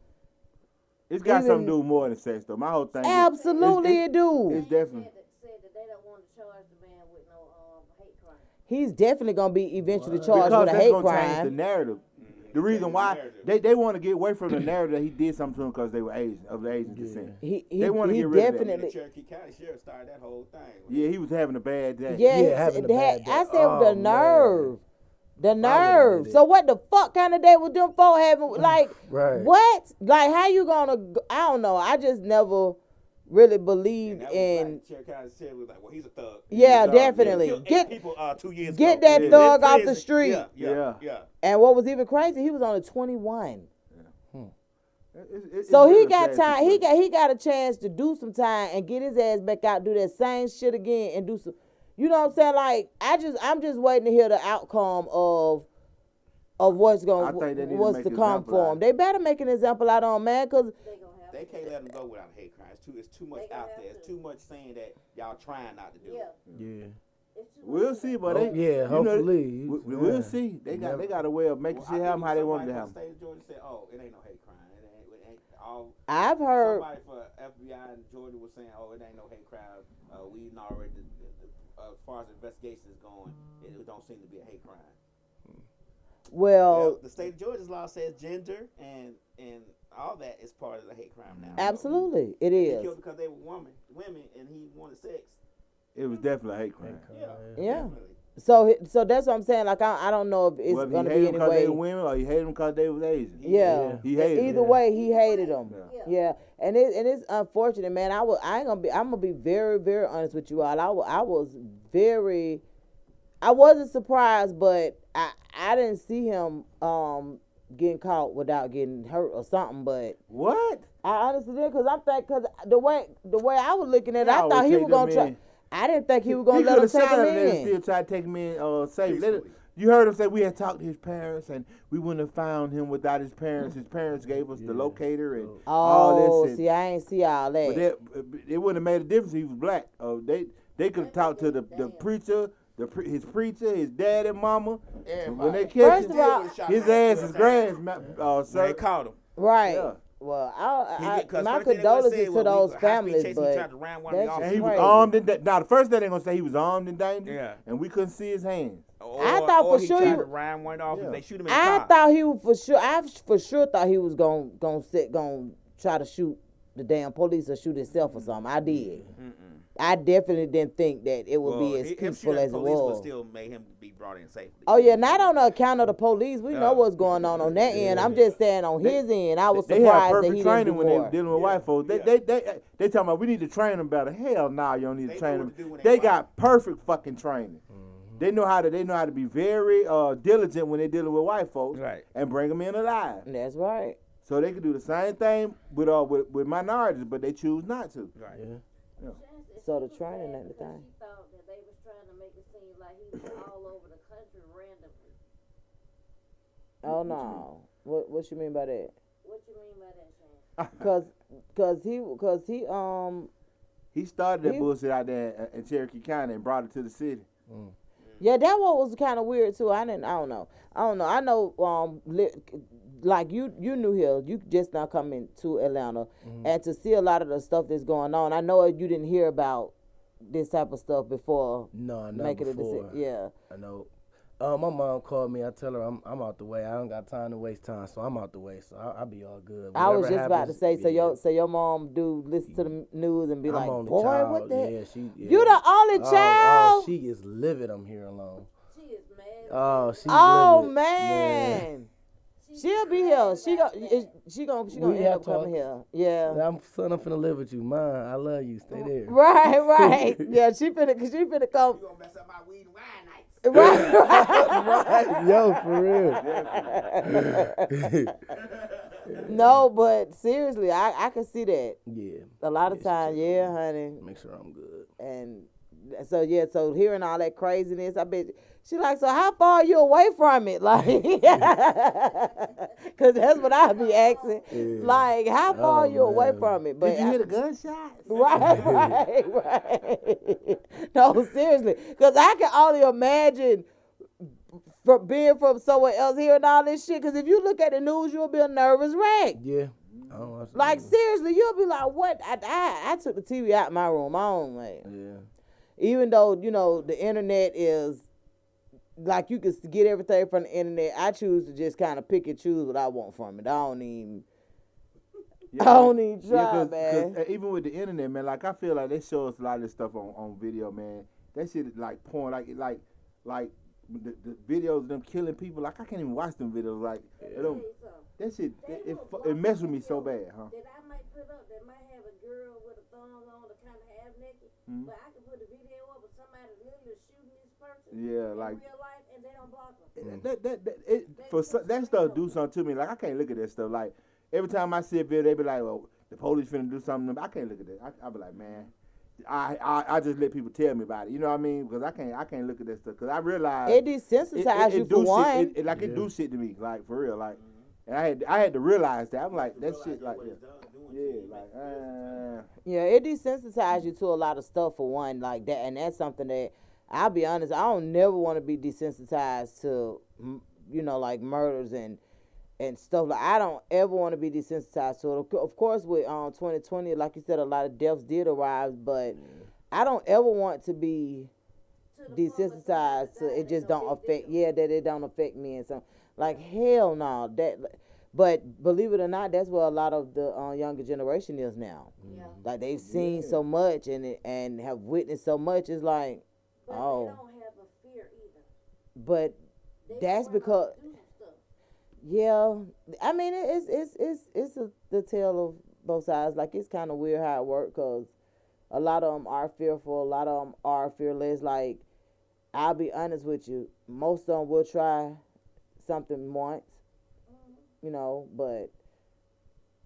It's got even- something to do with more than sex, though. My whole thing. absolutely is, it do. It's definitely. Said that they don't want to charge the man with no hate crime. He's definitely gonna be eventually charged Because with a that's hate gonna change the crime. narrative. The reason why they want to get away from the narrative that he did something to them because they were Asian, of the Asian descent. He They wanna get rid of that. definitely. The Cherokee County Sheriff started that whole thing. Yeah, he was having a bad day. Yes, having a bad day. I said Oh, the man. nerve. The would've nerve. did it. So what the fuck kind of day was them folk having? Like, Right. what? Like, how you gonna? I don't know. I just never really And believed that was in. like, Cherokee County Sheriff was like, well, he's a thug. Yeah, He's a thug, definitely. Killed 8 Get people 2 years get ago. that Yeah. thug In off the prison. street. Yeah. And what was even crazy, he was only 21. It's So he really a got sad time. situation. He got a chance to do some time and get his ass back out, do that same shit again, and do some. You know what I'm saying? Like I'm just waiting to hear the outcome of what's I going think they need to what's make to an come example for out him. of They better make an example out of him, man, because They gonna have They to. can't let him go without a hate crime. It's too much They gonna out have there. It's to. too much saying that y'all trying not to do Yeah, it. Yeah. it's too We'll much. see, but Oh, they, yeah, you know, hopefully. we'll Yeah. see. They Never- got a way of making Well, shit I happen think how they somebody want it to from happen. the state of Georgia said, "Oh, it ain't no hate crime. It ain't all." I've heard. Somebody for FBI in Georgia was saying, "Oh, it ain't no hate crime. We already, as far as the investigation is going, it don't seem to be a hate crime." Well, The state of Georgia's law says gender and all that is part of the hate crime now. Absolutely, it He is. killed because they were women, and he wanted sex. It was definitely a hate crime. Yeah. Definitely. So that's what I'm saying. Like I don't know if it's Whether gonna he be hated any them because they way. were women or he hated them because they was Asian. Yeah. He hated Either them. way, he hated them. Yeah. Yeah, and it's unfortunate, man. I'm gonna be very, very honest with you all. I wasn't surprised, but I didn't see him getting caught without getting hurt or something. But What? I honestly did, because the way I was looking at it, They I thought always he take was gonna them try. in. I didn't think he was gonna let coulda him take shot him him and in. still tried to take him in safe. Peacefully. You heard him say we had talked to his parents and we wouldn't have found him without his parents. His parents gave us the locator and all Oh, this. And, see, I ain't see all but that. it wouldn't have made a difference if he was black. They could have talked to the preacher, his preacher, his dad and mama. When they catch First him, of all, his ass is grass, When sir. they caught him. right. Yeah. Well, my First thing they gonna condolences say to was those high-speed families, chase, but he tried to ram one of the that's And officers. he was crazy. armed and now the first thing they're gonna say he was armed and dangerous. Yeah. And we couldn't see his hands. I thought or for he sure tried he- to ram one of the officers. Yeah. They shoot him in the I car. thought he was for sure. I for sure thought he was gonna try to shoot the damn police or shoot himself or something. I did. I definitely didn't think that it would be as him peaceful shooting as the it police would was. still make him be brought in safely. Oh yeah, not on the account of the police. We Yeah. know what's going on that end. I'm just saying on his end, I was They had surprised that perfect he didn't do training when they more. were dealing with white folks. They talking about we need to train them better. Hell, nah, you don't need to They train know them. what to do when they They fight. got perfect fucking training. They know how to be very diligent when they're dealing with white folks Right. and bring them in alive. That's right. So they can do the same thing with minorities, but they choose not to. Right. So the training and the thing. She thought that they was trying to make it seem like he was all over the country randomly. Oh no. What you mean by that? What you mean by that, Shane? Cause he He started that He- bullshit out there in Cherokee County and brought it to the city. yeah, that one was kind of weird too. I don't know. I know like you knew him. You just now coming to Atlanta, and to see a lot of the stuff that's going on. I know you didn't hear about this type of stuff before. No, not making a before. decision. Yeah. I know. My mom called me. I tell her I'm out the way. I don't got time to waste time, so I'm out the way. So I'll be all good. I was Whatever just about to happens, say, yeah. so your mom do listen to the news and be I'm like, only boy, child. what the? Yeah, she. Yeah. You the only Oh, child? she is livid. I'm here alone. She is mad. Oh, she's Oh livid. man. She'll be here. She gonna We end have up coming talks. here. Yeah. I'm finna live with you, man. I love you. Stay there. Right. Yeah, she finna come. You gonna mess up my weed and wine nights. Right. Yo, for real. No, but seriously, I can see that. Yeah. A lot of times, yeah, honey. Make sure I'm good. And so hearing all that craziness, I bet she like, so how far are you away from it? Like, cause that's what I be asking. Yeah. Like, how far are Oh, you away man. from it? But Did you hear the gunshot? right. No, seriously, cause I can only imagine from being from somewhere else hearing all this shit. Cause if you look at the news, you'll be a nervous wreck. Yeah. Oh, Like absolutely. seriously, you'll be like, what? I took the TV out of my room. I don't like. Yeah. Even though the internet is like you can get everything from the internet, I choose to just kind of pick and choose what I want from it. I don't even try, man. Cause even with the internet, man, like I feel like they show us a lot of this stuff on video, man. That shit is like porn, like the videos of them killing people. Like I can't even watch them videos. Like it don't, that shit, it messes with me so bad, huh? That I might put up that might have a girl with a thong on to kind of half naked, but I can put the video up of somebody literally shooting this person Yeah, in like real life and they don't block them. that stuff do something to me. Like I can't look at that stuff. Like every time I see a video, they be like, "Well, the police finna do something." I can't look at that. I be like, man, I just let people tell me about it. You know what I mean? Because I can't look at that stuff. Because I realize It desensitizes you do for one. shit. It do shit to me. Like for real. Like, and I had to realize that. I'm like that shit. Like Yeah, it desensitizes you to a lot of stuff for one, like that, and that's something that I'll be honest, I don't never want to be desensitized to, like murders and stuff. Like I don't ever want to be desensitized to it. Of course, with 2020, like you said, a lot of deaths did arise, but I don't ever want to be desensitized to it. Just don't affect. Yeah, that it don't affect me and so like hell no. That But believe it or not, that's where a lot of the younger generation is now. Yeah. Like they've seen so much and have witnessed so much. It's like, But oh, they don't have a fear either. but They that's wanna because do stuff. yeah. I mean, the tale of both sides. Like it's kind of weird how it works because a lot of them are fearful. A lot of them are fearless. Like I'll be honest with you, most of them will try something once, you know, but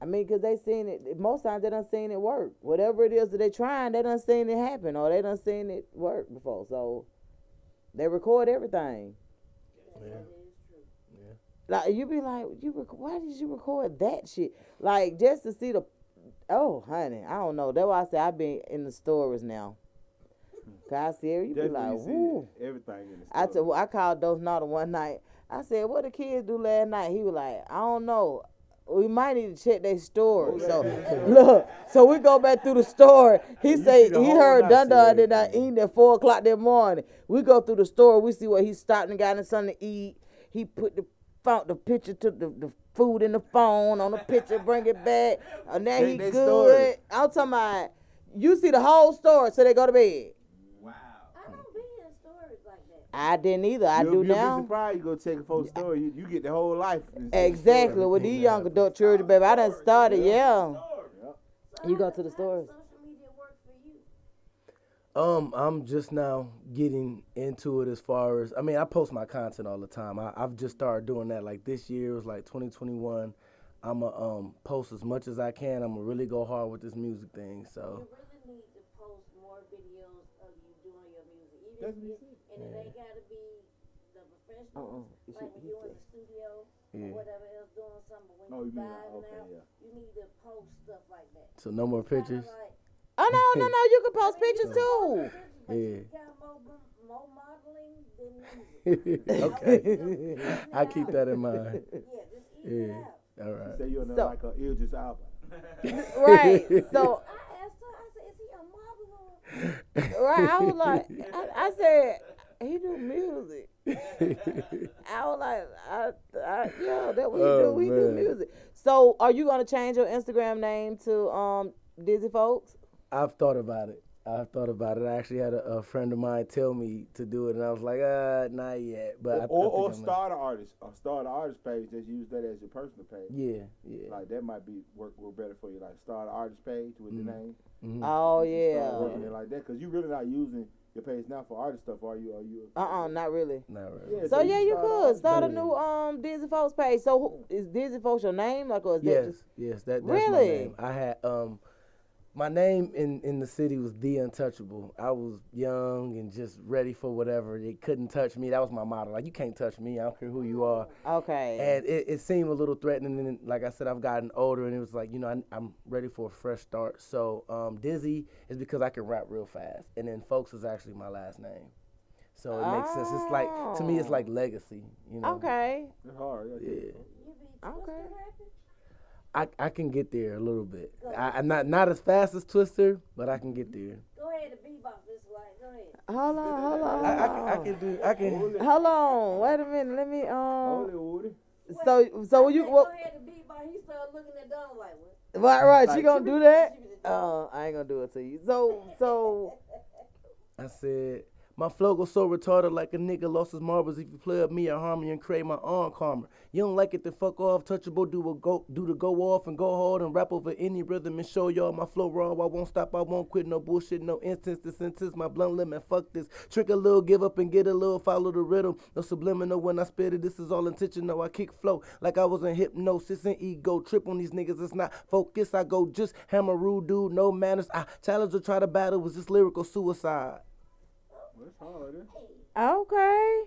I mean, cause they seen it. Most times they done seen it work. Whatever it is that they trying, they done seen it happen, or they done seen it work before. So they record everything. Yeah. That is true. Like you be like, why did you record that shit? Like just to see the, oh honey, I don't know. That's why I say I been in the stores now. Cause I see it, you be That's like, when you see woo. everything in the I store. I called Dose Nada one night. I said, what the kids do last night? He was like, I don't know. We might need to check their story. So look, so we go back through the store. He You say see the he whole heard night, Dun see Dun did not everything. eating at 4:00 that morning. We go through the store. We see what he stopped and got him something to eat. He put the picture to the food in the phone on the picture, bring it back. And now Check he their good. story. I'm talking about you see the whole store so they go to bed. Wow. I don't be in stories like that. I didn't either. I do You'll be now. surprised you go check a folks' story. You get the whole life. in the Exactly. story. With these young adult children, baby, I done started. Yeah. So You how go does- to the how does stores. social media work for you? I'm just now getting into it as far as, I mean, I post my content all the time. I've just started doing that. Like this year was like 2021. I'ma post as much as I can. I'ma really go hard with this music thing. So You really need to post more videos of you doing your music. Even That's if what he it, and it ain't gotta be the professionals, like when you in the studio Yeah. or whatever else doing something. But when Oh, you you mean like, vibing okay, out, yeah. you need to post stuff like that. so no more Kinda pictures. Like, Oh no, you can post pictures too. but Yeah. you got more modeling than music. Okay. I keep that in mind. Yeah, just even it Yeah. out. All right. Say you're on So- like a Idris album. Right. So I asked her, I said, is he a model or? right, I was like, I said he do music. I was like, yeah, that what he Oh, do. He do man. music. So are you gonna change your Instagram name to Dizzy Folks? I've thought about it. I actually had a friend of mine tell me to do it, and I was like, not yet. But I Or think I'm start an artist. Or start an artist page. Just use that as your personal page. Yeah. Like that might be work better for you. Like start an artist page with the name. Oh Start yeah. working it like that because you really not using your page now for artist stuff, are you? Not really. Not really. So yeah, you start an could artist start a page. new Dizzy Folks page. So is Dizzy Folks your name? Like, or is that just Yes, that's Really? my name. I had my name in the city was The Untouchable. I was young and just ready for whatever. They couldn't touch me. That was my motto. Like, you can't touch me. I don't care who you are. okay? And it seemed a little threatening. And then, like I said, I've gotten older, and it was like, I'm ready for a fresh start. So Dizzy is because I can rap real fast, and then Folks is actually my last name. So it makes sense. It's like, to me, it's like legacy. Okay. It's hard. Yeah. You be Okay. twisted rapping? I can get there a little bit. I'm not as fast as Twister, but I can get there. Go ahead and bebop this way. Go ahead. Hold on. I can. Hold on. Wait a minute. Let me Holy Woody. So when you Go what? ahead and bebop. He started looking at Donald like, what? Right. She Like, gonna do that? I ain't gonna do it to you. So I said, my flow goes so retarded like a nigga lost his marbles. If you play up me at Harmony and create my own karma. You don't like it, then fuck off. Touchable, do the go off and go hard and rap over any rhythm and show y'all my flow raw. I won't stop, I won't quit, no bullshit, no instance. The sentence, my blunt limit, fuck this. Trick a little, give up and get a little, follow the rhythm. No subliminal when I spit it, this is all intentional. I kick flow like I was in hypnosis and ego. Trip on these niggas, it's not focus. I go just hammer rude dude, no manners. I challenge or try to battle, was just lyrical suicide. That's hard. okay.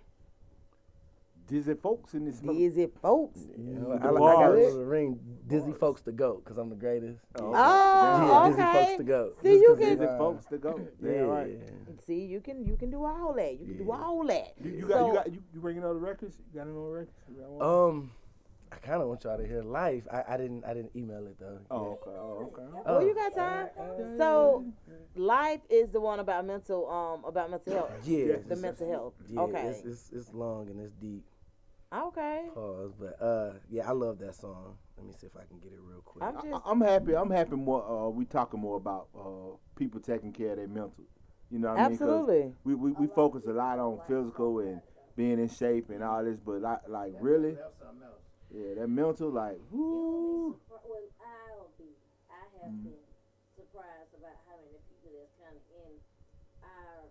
Dizzy Folks in this. Dizzy Folks. I got a bars. little ring, Dizzy Folks to go, because I'm the greatest. Oh, Yeah, Dizzy okay. Folks to go. See, you Dizzy can Folks to go. Yeah, Yeah, right. see you can do all that. You can do all that. You bringing other records? You got any more records? You got one? I kind of want y'all to hear live. I didn't email it though. Oh, okay. Well, you got time. So, Life is the one about mental health. Yeah, The mental health. Yeah, Okay. it's long and it's deep. Okay. Pause. But yeah, I love that song. Let me see if I can get it real quick. I'm happy. I'm happy more. We talking more about people taking care of their mental. You know what I mean? 'Cause Absolutely. we focus a lot on physical and being in shape and all this, but like really, yeah, that mental, like, whoo. Well, I have been surprised about how many people that's kind of in our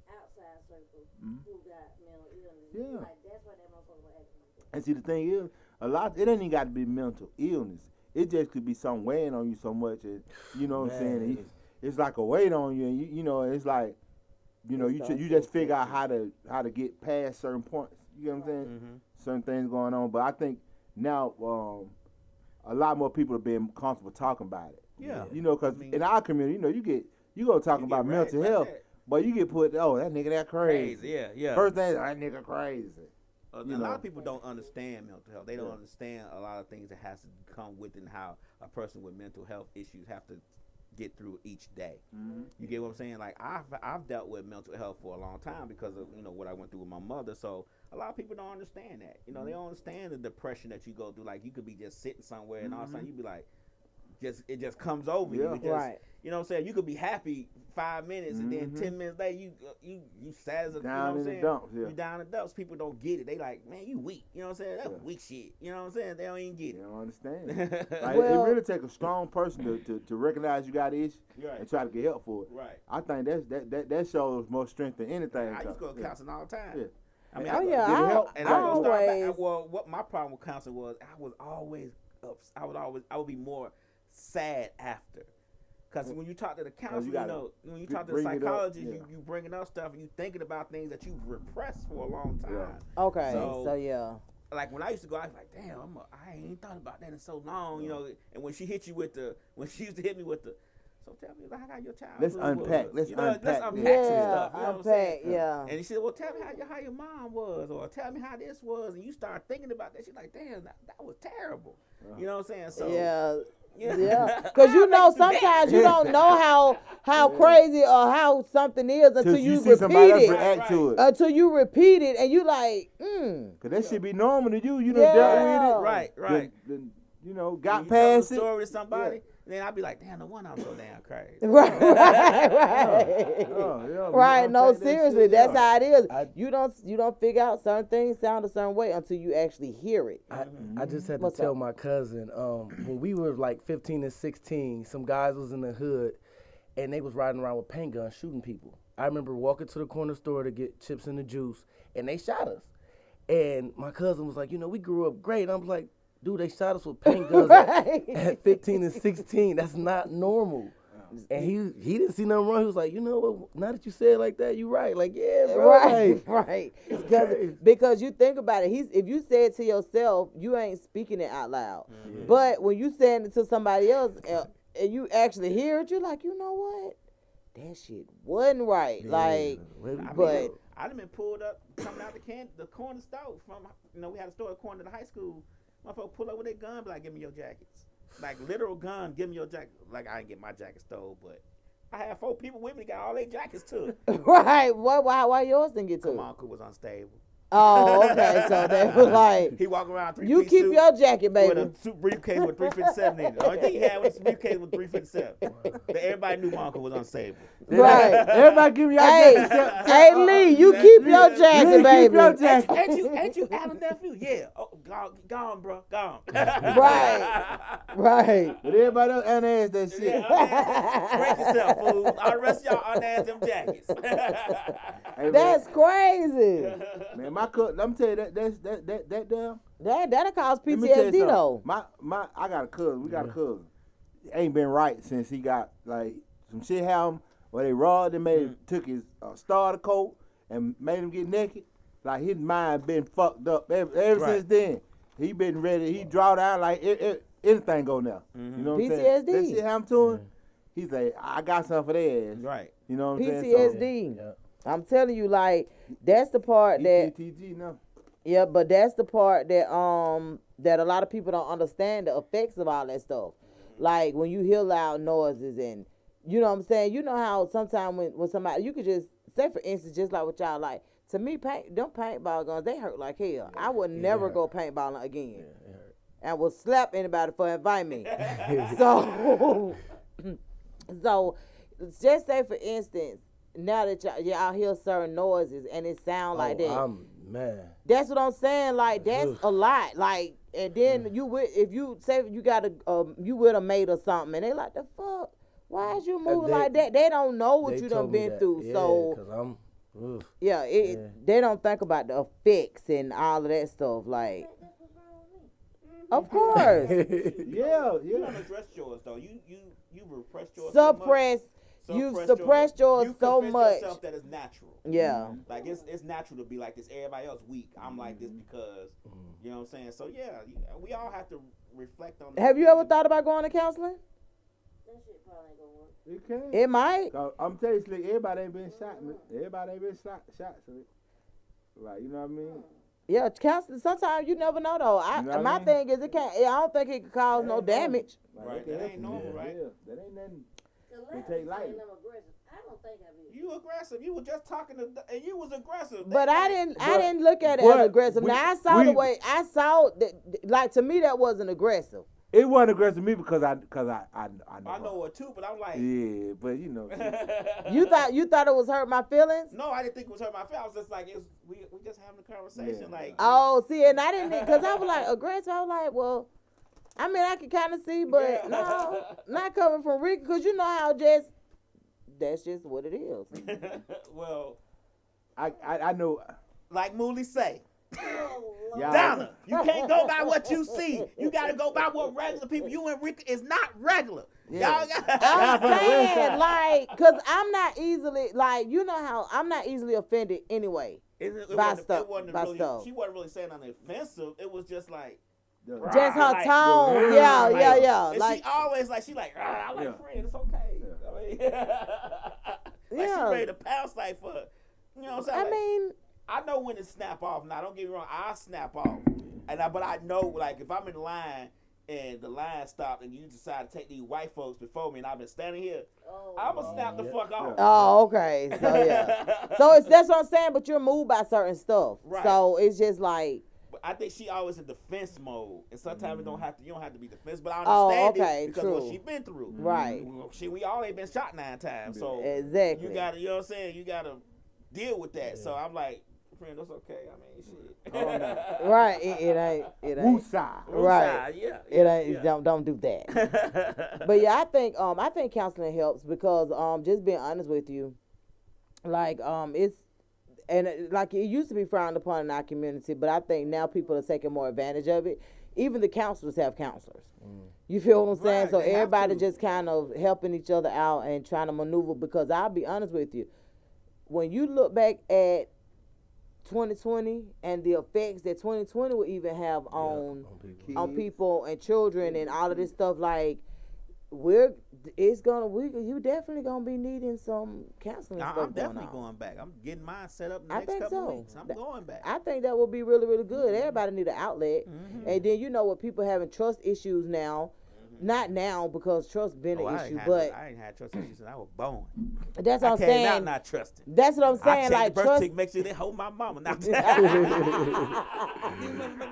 outside circle who got mental illness. Yeah. Like, that's why that motherfucker acting like that. And see, the thing is, it ain't even got to be mental illness. It just could be something weighing on you so much, and you know what I'm saying. And it's like a weight on you, and you know, it's like, you know, you just figure out how to get past certain points. You know what I'm saying? Certain things going on, but I think now a lot more people are being comfortable talking about it. Yeah. You know, because in our community, you know, you go talking about mental health, but you get put, oh, that nigga that crazy. Yeah. First thing, that nigga crazy. A lot of people don't understand mental health. They don't understand a lot of things that has to come with and how a person with mental health issues have to get through each day. You get what I'm saying? Like I've dealt with mental health for a long time because of what I went through with my mother. So a lot of people don't understand that. They don't understand the depression that you go through. Like you could be just sitting somewhere and all of a sudden you be like, it just comes over you. Right. You know what I'm saying? You could be happy 5 minutes and then 10 minutes later you sad as a, down in the dumps. Yeah. You down in the dumps. People don't get it. They like, man, you weak. You know what I'm saying? That's weak shit. You know what I'm saying? They don't even get it. They don't understand. Like, it really takes a strong person to recognize you got issues and try to get help for it. Right. I think that shows more strength than anything. I used to go to counseling all the time. Yeah. I mean, Did it help? And I I would start always- back. Well, what my problem with counseling was, I was always I would be more sad after. Because when you talk to the counselor, when you talk to the psychologist, you bringing up stuff and you thinking about things that you've repressed for a long time. Yeah. Okay. So- So yeah. Like when I used to go, I was like, damn, I ain't thought about that in so long, And when she used to hit me with the, so tell me how your child. Let's unpack. Let's unpack some this. stuff. You know what I'm saying? Yeah. And he said, well, tell me how your mom was, or tell me how this was, and you start thinking about that. She's like, damn, that was terrible. You know what I'm saying? So Yeah, because sometimes you don't know how crazy or how something is until you see repeat somebody else it. react to it. Until you repeat it, and you like, Cause that should be normal to you. You done dealt with it. Right. Then, got When you tell past a it. story to somebody, then I'd be like, damn, no wonder I'm so damn crazy. Right. Oh, yeah, Right, no, unpack that seriously, shit, that's yeah. how it is. You don't figure out certain things sound a certain way until you actually hear it. I just had to What's tell up? my cousin, when we were like 15 and 16, some guys was in the hood and they was riding around with paint guns shooting people. I remember walking to the corner store to get chips and the juice and they shot us. And my cousin was like, we grew up great. I was like, dude, they shot us with paint guns at 15 and 16. That's not normal. And he didn't see nothing wrong. He was like, what? Now that you say it like that, you right. Like, yeah, bro. Right. Because you think about it, if you say it to yourself, you ain't speaking it out loud. But when you saying it to somebody else and you actually hear it, you're like, you know what? That shit wasn't right. Yeah. Like, but I done been pulled up coming out the corner store from we had a store at the corner of the high school. Motherfucker pull up with their gun, be like, give me your jackets. Like literal gun, give me your jacket. Like I didn't get my jacket stole, but I had 4 people with me that got all their jackets took. right. Why yours didn't get to? My uncle was unstable. Oh, okay. So they was like, He walking around 3-piece you keep suit your jacket, with baby. a suit briefcase with 357 in it. The only thing he had was a briefcase with 357. But everybody knew my uncle was unstable. Right. Everybody give me your jacket. Hey, Lee, you keep your jacket, Keep baby. your jacket. Ain't you Alan nephew? Yeah. Oh, gone, bro. Gone. Right. But everybody else unasked that shit. Yeah, break yourself, fool. All the rest of y'all unasked them jackets. Hey, That's crazy. man, my cousin. Let me tell you that damn. That'll cause Let me tell you PTSD something. though. I got a cousin. We got a cousin. Ain't been right since he got like some shit happened where they robbed him, took his starter coat and made him get naked. Like his mind been fucked up ever since then. He been ready. He draw down like anything go now. You know what I'm saying? PTSD. That shit happened to him. He's like, I got something for their ass. Right. You know what I'm saying? PTSD. I'm telling you, like that's the part that. PTG no. Yeah, but that's the part that that a lot of people don't understand the effects of all that stuff. Like when you hear loud noises and you know what I'm saying. You know how sometimes when somebody you could just say for instance just like what y'all like To me, them paintball guns, they hurt like hell. I would never go paintballing again. Yeah, it hurt. And will slap anybody for inviting me. so, so just say for instance, now that y'all hear certain noises and it sound like that. Man. That's what I'm saying. Like that's a lot. Like, and then if you say you got you with a mate or something, and they like the fuck. Why is you moving like that? They don't know what you done been through. Yeah, so 'cause I'm. Ugh. Yeah, they don't think about the effects and all of that stuff. Like, of course, Yeah. You don't address yours though. You repressed yours. suppressed yours so much. Yourself that is natural. Yeah, like it's natural to be like this. Everybody else weak. I'm like this because you know what I'm saying. So yeah, we all have to reflect on. Have you ever thought about going to counseling? That shit probably ain't gonna work. It can. It might. I'm telling you, Slick, everybody ain't been shot. Everybody ain't been shot, Slick. Like, you know what I mean? Yeah, counseling. Sometimes you never know though. You know what my I mean? thing is it can't. I don't think it could cause no damage. Like, Right, that ain't normal, right? Yeah, that ain't nothing. The take life. I'm aggressive. I don't think I will. You aggressive. You were just talking to, and you was aggressive. But I didn't look at it but as aggressive. we- Now I saw the we- way I saw that. Like to me, that wasn't aggressive. It wasn't aggressive to me because I know. I know it too, but I'm like, Yeah, but you know. You thought it was hurt my feelings? no, I didn't think it was hurt my feelings. I was just like, we just having a conversation, Yeah. like. Oh, see, and I didn't because I was like aggressive. I was like, well, I mean, I can kind of see, but Yeah. no, not coming from Rick because you know how that's just what it is. Well, I know. like Mooley say, Y'all- Donna, you can't go by what you see. You got to go by what regular people. You and Rick is not regular. Y'all got. I'm saying, like, because I'm not easily, like, you know how I'm not easily offended anyway. By stuff. She wasn't really saying anything offensive. It was just like. Just her like, tone. Yeah. And Like, she always like, she like, I like Yeah. friend, it's okay. I mean, like Yeah. she ready to pounce like for, you know what I'm saying? I Like, mean, I know when to snap off. Now, don't get me wrong, I snap off. But I know, like, if I'm in line and the line stopped and you decide to take these white folks before me and I've been standing here, I'm going to snap the fuck off. oh, okay. So, yeah. That's what I'm saying, but you're moved by certain stuff. Right. So, it's just like, But I think she always in defense mode, and sometimes you don't have to be defense. But I Oh, understand okay, it because true. what she been through. Right. We all ain't been shot 9 times, so Exactly. you gotta, you know what I'm saying? You gotta deal with that. So I'm like, friend, that's okay. I mean, shit. right. It ain't. Woosah. Right. Yeah. It ain't. Don't do that. But yeah, I think counseling helps because just being honest with you, like it's. And like it used to be frowned upon in our community, but I think now people are taking more advantage of it. Even the counselors have counselors. You feel what I'm saying? Right, So they have everybody to. just kind of helping each other out and trying to maneuver. Because I'll be honest with you, when you look back at 2020 and the effects that 2020 will even have on people and children and all of this stuff, like you definitely gonna be needing some counseling stuff I'm definitely going on. going back. I'm getting mine set up in the I next think couple so. weeks. I'm going back. I think that would be really, really good. Everybody need an outlet. And then you know what, people having trust issues now. Not now because trust been an issue, but I ain't had trust issues since I was born. that's what I I'm came saying. out not trusting. That's what I'm I saying. check Like the birth trust. certificate, make sure they hold my mama. Now,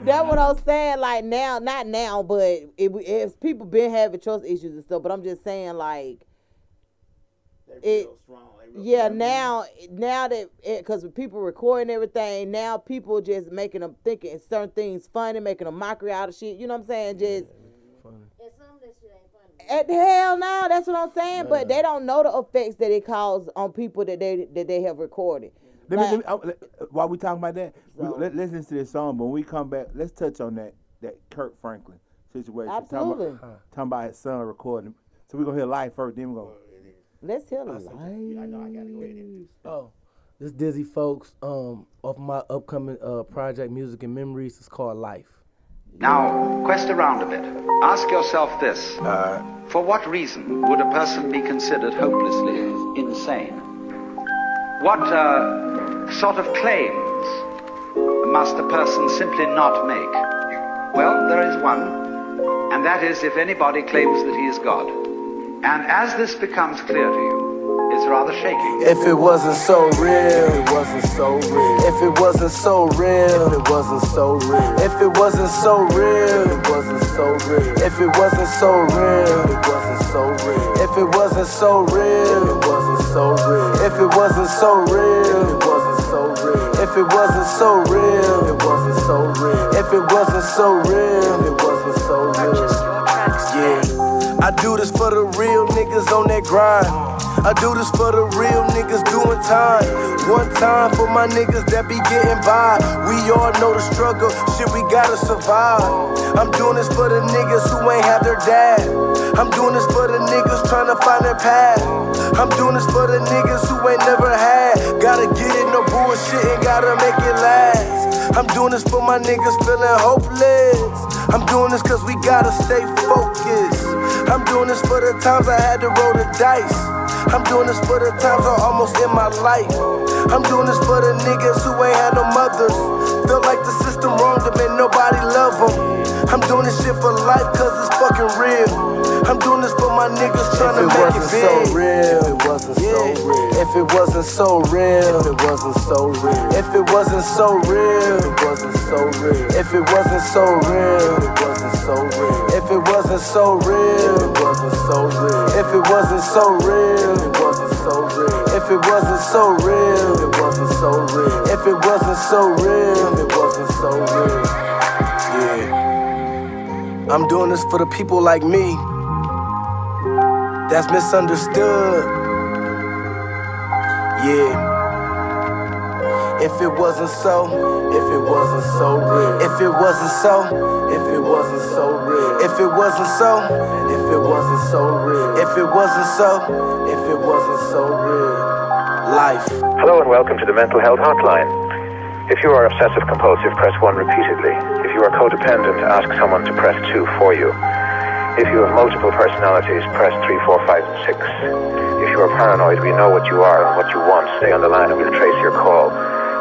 That's what I'm saying. Like now, not now, but it's people been having trust issues and stuff. But I'm just saying, like, they real strong. They real yeah, strong. now that because people recording everything, now people just making them thinking certain things funny, making a mockery out of shit. You know what I'm saying? Just And some of that shit ain't funny. at the hell no, that's what I'm saying. But they don't know the effects that it causes on people that they have recorded. While we talking about that, So- let's listen to this song. But when we come back, let's touch on that Kirk Franklin situation. Absolutely. Talking about his son recording. So we're gonna hear live first, then we're gonna. Let's hear the I know I gotta go ahead and Oh, this Dizzy folks off my upcoming project, Music and Memories. It's called Life. Now, quest around a bit. Ask yourself this. For what reason would a person be considered hopelessly insane? What sort of claims must a person simply not make? Well, there is one, and that is if anybody claims that he is God. And as this becomes clear to you, is rather shaky. If it wasn't so real, it wasn't so real. If it wasn't so real, it wasn't so real. If it wasn't so real, it wasn't so real. If it wasn't so real, it wasn't so real. If it wasn't so real, it wasn't so real. If it wasn't so real, it wasn't so real. If it wasn't so real, it wasn't so real. If it wasn't so real, it wasn't so real. Yeah, I do this for the real niggas on that grind. I do this for the real niggas doing time. One time for my niggas that be getting by. We all know the struggle, shit we gotta survive. I'm doing this for the niggas who ain't have their dad. I'm doing this for the niggas trying to find their path. I'm doing this for the niggas who ain't never had. Gotta get it, no bullshit, and gotta make it last. I'm doing this for my niggas feeling hopeless. I'm doing this cause we gotta stay focused. I'm doing this for the times I had to roll the dice. I'm doing this for the times I almost in my life. I'm doing this for the niggas who ain't had no mothers. Feel like the system wronged them and nobody love them. I'm doing this shit for life cause it's fucking real. I'm doing this for my niggas trying to make it big. So real, it wasn't so real. If it wasn't so real, it wasn't so real. If it wasn't so real, it wasn't so real. If it wasn't so real, it wasn't so real. If it wasn't so real, it wasn't so real. If it wasn't so real, it wasn't so real. If it wasn't so real, it wasn't so real. If it wasn't so real, it wasn't so real. Yeah. I'm doing this for the people like me that's misunderstood. Yeah. If it wasn't so, if it wasn't so real. If it wasn't so, if it wasn't so real. If it wasn't so, if it wasn't so real. If it wasn't so, if it wasn't so real. Life. Hello and welcome to the Mental Health Hotline. If you are obsessive compulsive, press 1 repeatedly. If you are codependent, ask someone to press 2 for you. If you have multiple personalities, press 3, 4, 5, and 6. If you are paranoid, we know what you are and what you want. Stay on the line and we'll trace your call.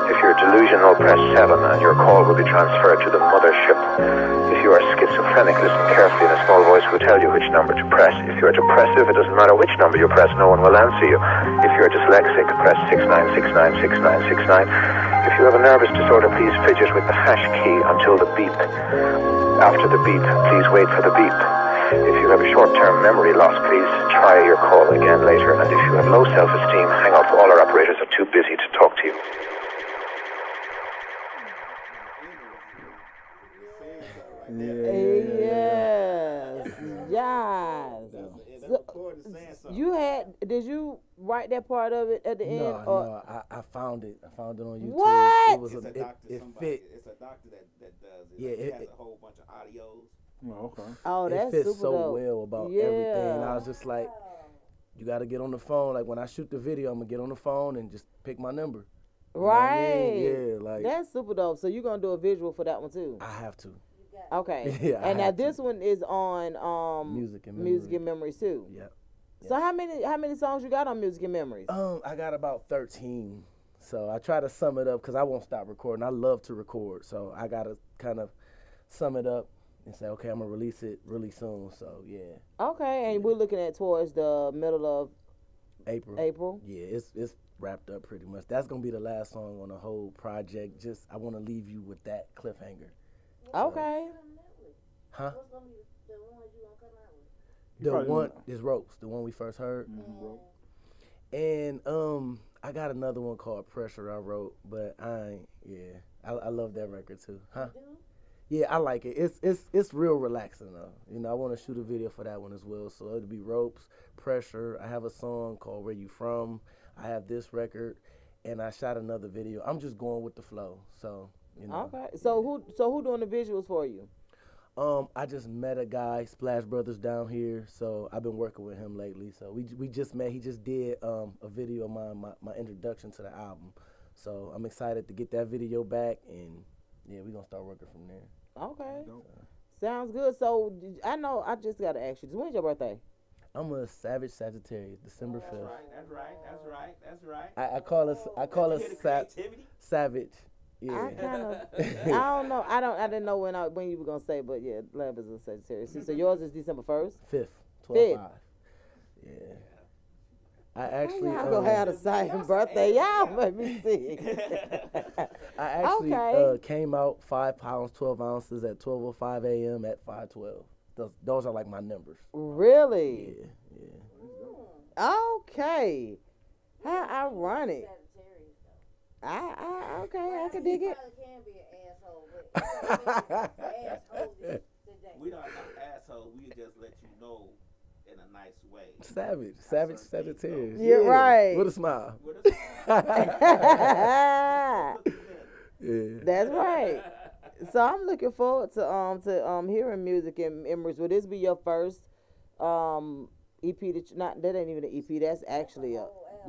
If you're delusional, press 7 and your call will be transferred to the mothership. If you are schizophrenic, listen carefully and a small voice will tell you which number to press. If you are depressive, it doesn't matter which number you press, no one will answer you. If you are dyslexic, press 69696969. If you have a nervous disorder, please fidget with the hash key until the beep. After the beep, please wait for the beep. If you have a short-term memory loss, please try your call again later. And if you have low self-esteem, hang up. All our operators are too busy to talk to you. Yes. Did you write that part of it at the end? No, I found it. I found it on YouTube. What? It was It's a doctor. it Somebody. fit. It's a doctor that does it. Yeah, Like, he it- has a whole bunch of audios. Oh, okay. Oh, It that's fits super so dope. well about Yeah. everything. I was just like, you got to get on the phone. Like when I shoot the video, I'm gonna get on the phone and just pick my number. You know what I Right. mean? Yeah, like That's super dope. So you're gonna do a visual for that one too? I have to. Okay. Yeah, I and now have to. this one is on Music and Music and Memories too. Yeah. So how many songs you got on Music and Memories? I got about 13. So I try to sum it up because I won't stop recording. I love to record, so I gotta kind of sum it up and say, okay, I'm gonna release it really soon. So yeah, Okay, and we're looking at towards the middle of April. Yeah, it's wrapped up pretty much. That's gonna be the last song on the whole project. Just I want to leave you with that cliffhanger. Okay. Huh? What's gonna be the ones you gonna come out with? The probably one is Ropes, the one we first heard. And I got another one called Pressure I wrote, but I love that record too. Huh? Yeah, I like it. It's real relaxing though. You know, I want to shoot a video for that one as well. So it'll be Ropes, Pressure. I have a song called Where You From. I have this record, and I shot another video. I'm just going with the flow. So you know. Okay. So who doing the visuals for you? I just met a guy, Splash Brothers down here, so I've been working with him lately. So we just met. He just did a video of my introduction to the album. So I'm excited to get that video back, and yeah, we're gonna start working from there. Okay. Sounds good. So I know I just gotta ask you, when's your birthday? I'm a Savage Sagittarius, December 5th. That's right. I call us Creativity. Savage. Yeah. I kind of, I don't know. I didn't know when you were gonna say, but yeah, Lab is a Sagittarius. So yours is December 1st. 5th, 12/5. Yeah. I actually Y'all gonna have the same birthday. Y'all let me see. I actually Okay. came out 5 pounds 12 ounces at 12:05 a.m. at 5:12. Those are like my numbers. Really? Yeah. Okay. How ironic. Sagittarius, though. Okay, I can dig it. Probably can be an asshole, but asshole today. We don't know asshole. We just let you know in a nice way. Savage Sagittarius. You're right. With a smile. With a Yeah. That's right. So I'm looking forward to hearing music and memories. Will this be your first EP that ain't even an EP, that's actually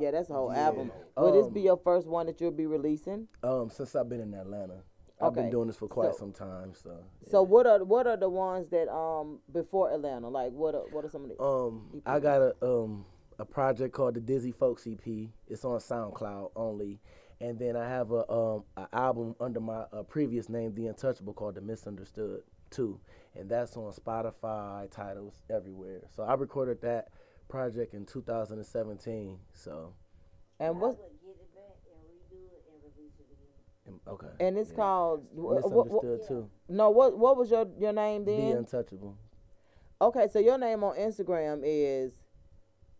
that's a whole album. Will this be your first one that you'll be releasing? Since I've been in Atlanta. I've been doing this for quite some time, so. Yeah. So what are the ones that before Atlanta? Like what are some of the EPs? I got a project called the Dizzy Folks EP. It's on SoundCloud only. And then I have a album under my previous name, The Untouchable, called The Misunderstood 2. And that's on Spotify, titles, everywhere. So I recorded that project in 2017. So. And what? Get it back and redo it and release it again. Okay. And it's called Misunderstood 2. No, what was your name then? The Untouchable. Okay, so your name on Instagram is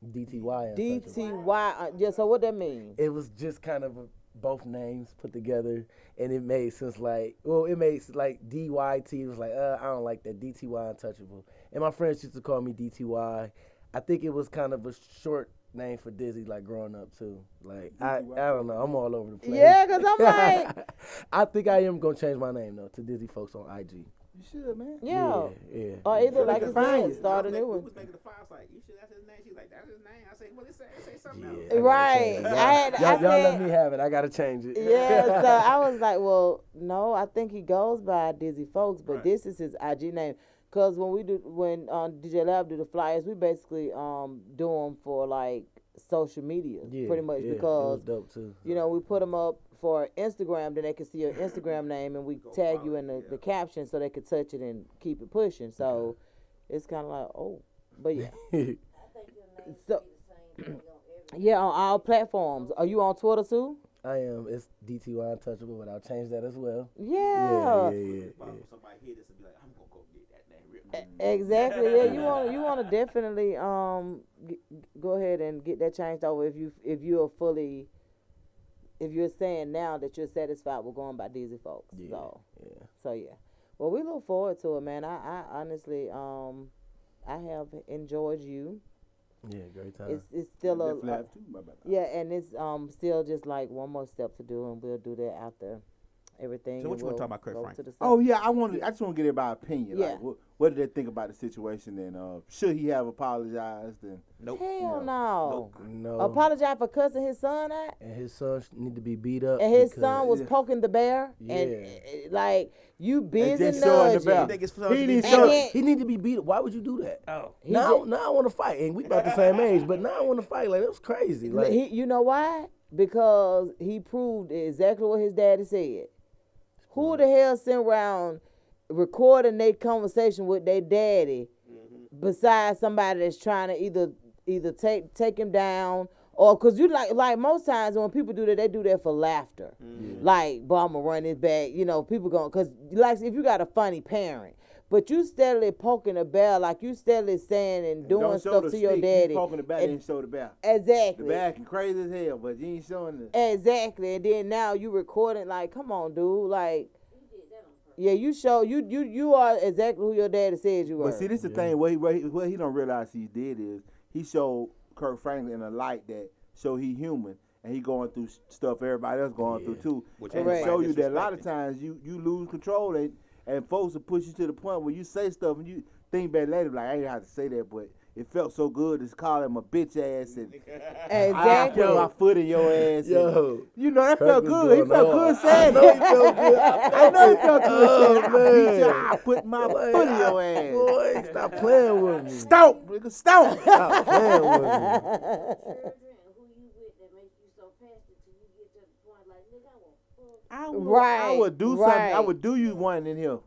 DTY. DTY. Yeah, so what that mean? It was just kind of both names put together, and it made sense. It made like DYT. It was like, I don't like that, DTY Untouchable. And my friends used to call me DTY. I think it was kind of a short name for Dizzy, like growing up too. Like I don't know, I'm all over the place. Yeah, cause I'm like, I think I am gonna change my name though to Dizzy Folks on IG. You should, man. yeah. Or either like you find said, you. start a new We one. was making the files like, you sure that's his name? She's like, that's his name. I say, well, it say something else. I gotta Right. change it. I Y'all let said, me have it. I gotta change it. yeah, so I was like, well, no, I think he goes by Dizzy Folks, but this is his IG name. Cause when DJ Lab do the flyers, we basically do them for like social media, pretty much, because it was dope too. you know, we put them up for Instagram, then they can see your Instagram name, and we tag you in the caption so they can touch it and keep it pushing. So it's kind of like, but yeah. I think your name So- should be the same thing on every. Yeah, on all platforms. Are you on Twitter too? I am. It's DTY Untouchable, but I'll change that as well. Yeah. Somebody hear this and be like, I'm gonna go get that name real. Exactly. Yeah, you want to definitely go ahead and get that changed over if you're saying now that you're satisfied with going by Dizzy Folks. So yeah. Well, we look forward to it, man. I honestly I have enjoyed you. Yeah, great time. It's still Definitely have to, and it's still just like one more step to do, and we'll do that after everything. So what you want to we'll talk about, Kurt go Frank? to the Oh yeah, I just want to get everybody's opinion. Yeah. Like, what did they think about the situation? And should he have apologized? And Nope. Hell no. No. Apologize for cussing his son out. And his son need to be beat up. And his because- son was poking the bear, Yeah. and like you busy just showing the nudging. bear. Niggas supposed to He be didn't beat show. up. then- He need to be beat up. Why would you do that? Oh. He Now just- I want to fight, and we about the same age, but now I want to fight. Like, that was crazy. Like, you know why? Because he proved exactly what his daddy said. Who the hell sit around recording their conversation with their daddy besides somebody that's trying to either take him down, or because you like most times when people do that, they do that for laughter. Like, but I'm gonna run this back. You know, people going, because like if you got a funny parent, but you steadily poking the bear, like you steadily saying and doing don't show stuff the to your stick. daddy. You poking the back, and- didn't show the back. Exactly. The back is crazy as hell, but you ain't showing the. Exactly, and then now you recording, like, come on, dude, like, yeah, you show you are exactly who your daddy said you were. But see, this is the thing. What he don't realize he did is he showed Kirk Franklin in a light that show he human, and he going through stuff everybody else going through too. Which And Correct. to show you that a lot of disrespecting. times you lose control, and folks will push you to the point where you say stuff and you think back later like, I ain't have to say that, but it felt so good to call him a bitch ass and I Exactly. put my foot in your ass. Yo. And, you know, that Kirk felt was good. He going felt hard. good saying I know he that. felt good. I know he felt good saying Oh, that. man. I put my foot in your ass. Boy, stop playing with me. Stomp, nigga, stomp. Stop playing with me. Children and who you with that makes you so passionate till you get to the point like, nigga, I want fuck. I would do something. I right. would do you one in here.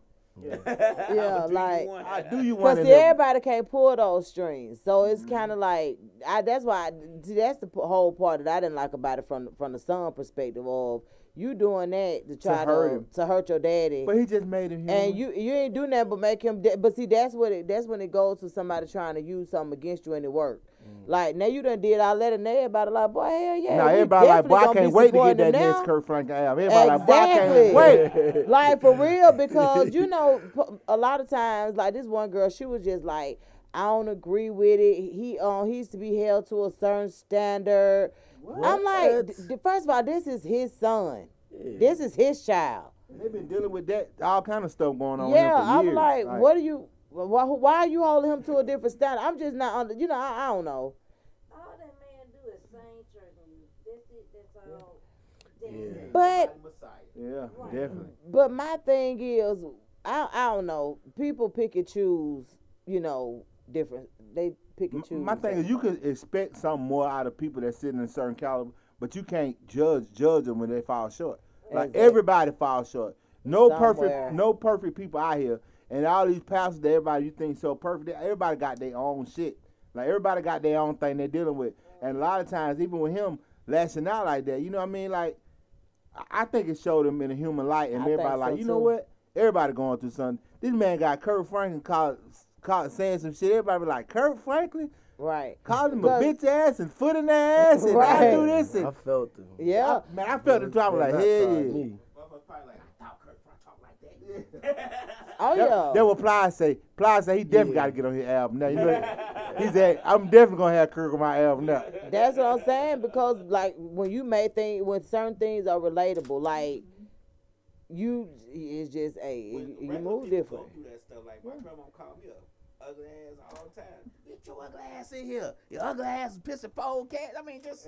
Yeah, like. I do you want Cause to everybody can't pull those strings, so it's kind of like that's why that's the whole part that I didn't like about it from the son perspective of you doing that to try to hurt your daddy. But he just made him human. And you ain't doing that but make him. But see, that's when it goes to somebody trying to use something against you and it work. Like now you done did all that and everybody like, boy, hell yeah. Now everybody like, boy, I can't wait to get that next Kurt Franklin album. Everybody like, boy, I can't wait. Like for real, because you know, a lot of times, like this one girl, she was just like, I don't agree with it. He used to be held to a certain standard. What? I'm like, first of all, this is his son. Yeah. This is his child. They've been dealing with that, all kind of stuff going on. Yeah, for years. I'm like, what are you? Why are you holding him to a different standard? I'm just not under. You know, I don't know. All that man do is sing church music. That's all. Yeah. But yeah, definitely. But my thing is, I don't know. People pick and choose. You know, different. They pick and choose. My thing is, you could expect something more out of people that sit in a certain caliber, but you can't judge them when they fall short. Like everybody falls short. No perfect people out here. And all these pastors that everybody you think so perfect, everybody got their own shit. Like everybody got their own thing they're dealing with. And a lot of times, even with him lashing out like that, you know what I mean? Like, I think it showed him in a human light, and everybody like, you know what? Everybody going through something. This man got Kurt Franklin caught saying some shit. Everybody be like, Kurt Franklin? Right. Called him a bitch ass and foot in the ass and I do this. And I felt it. Yeah. I felt it too. I was like, hell yeah. Oh yeah. That what Ply say. Ply say he definitely got to get on his album now. You know, he said I'm definitely gonna have Kirk on my album now. That's what I'm saying, because like when you make things, when certain things are relatable, like it's just you move different. Go through that stuff. Like my grandma called me a ugly ass all the time. Get your ugly ass in here. Your ugly ass is pissing pole cat. I mean, just.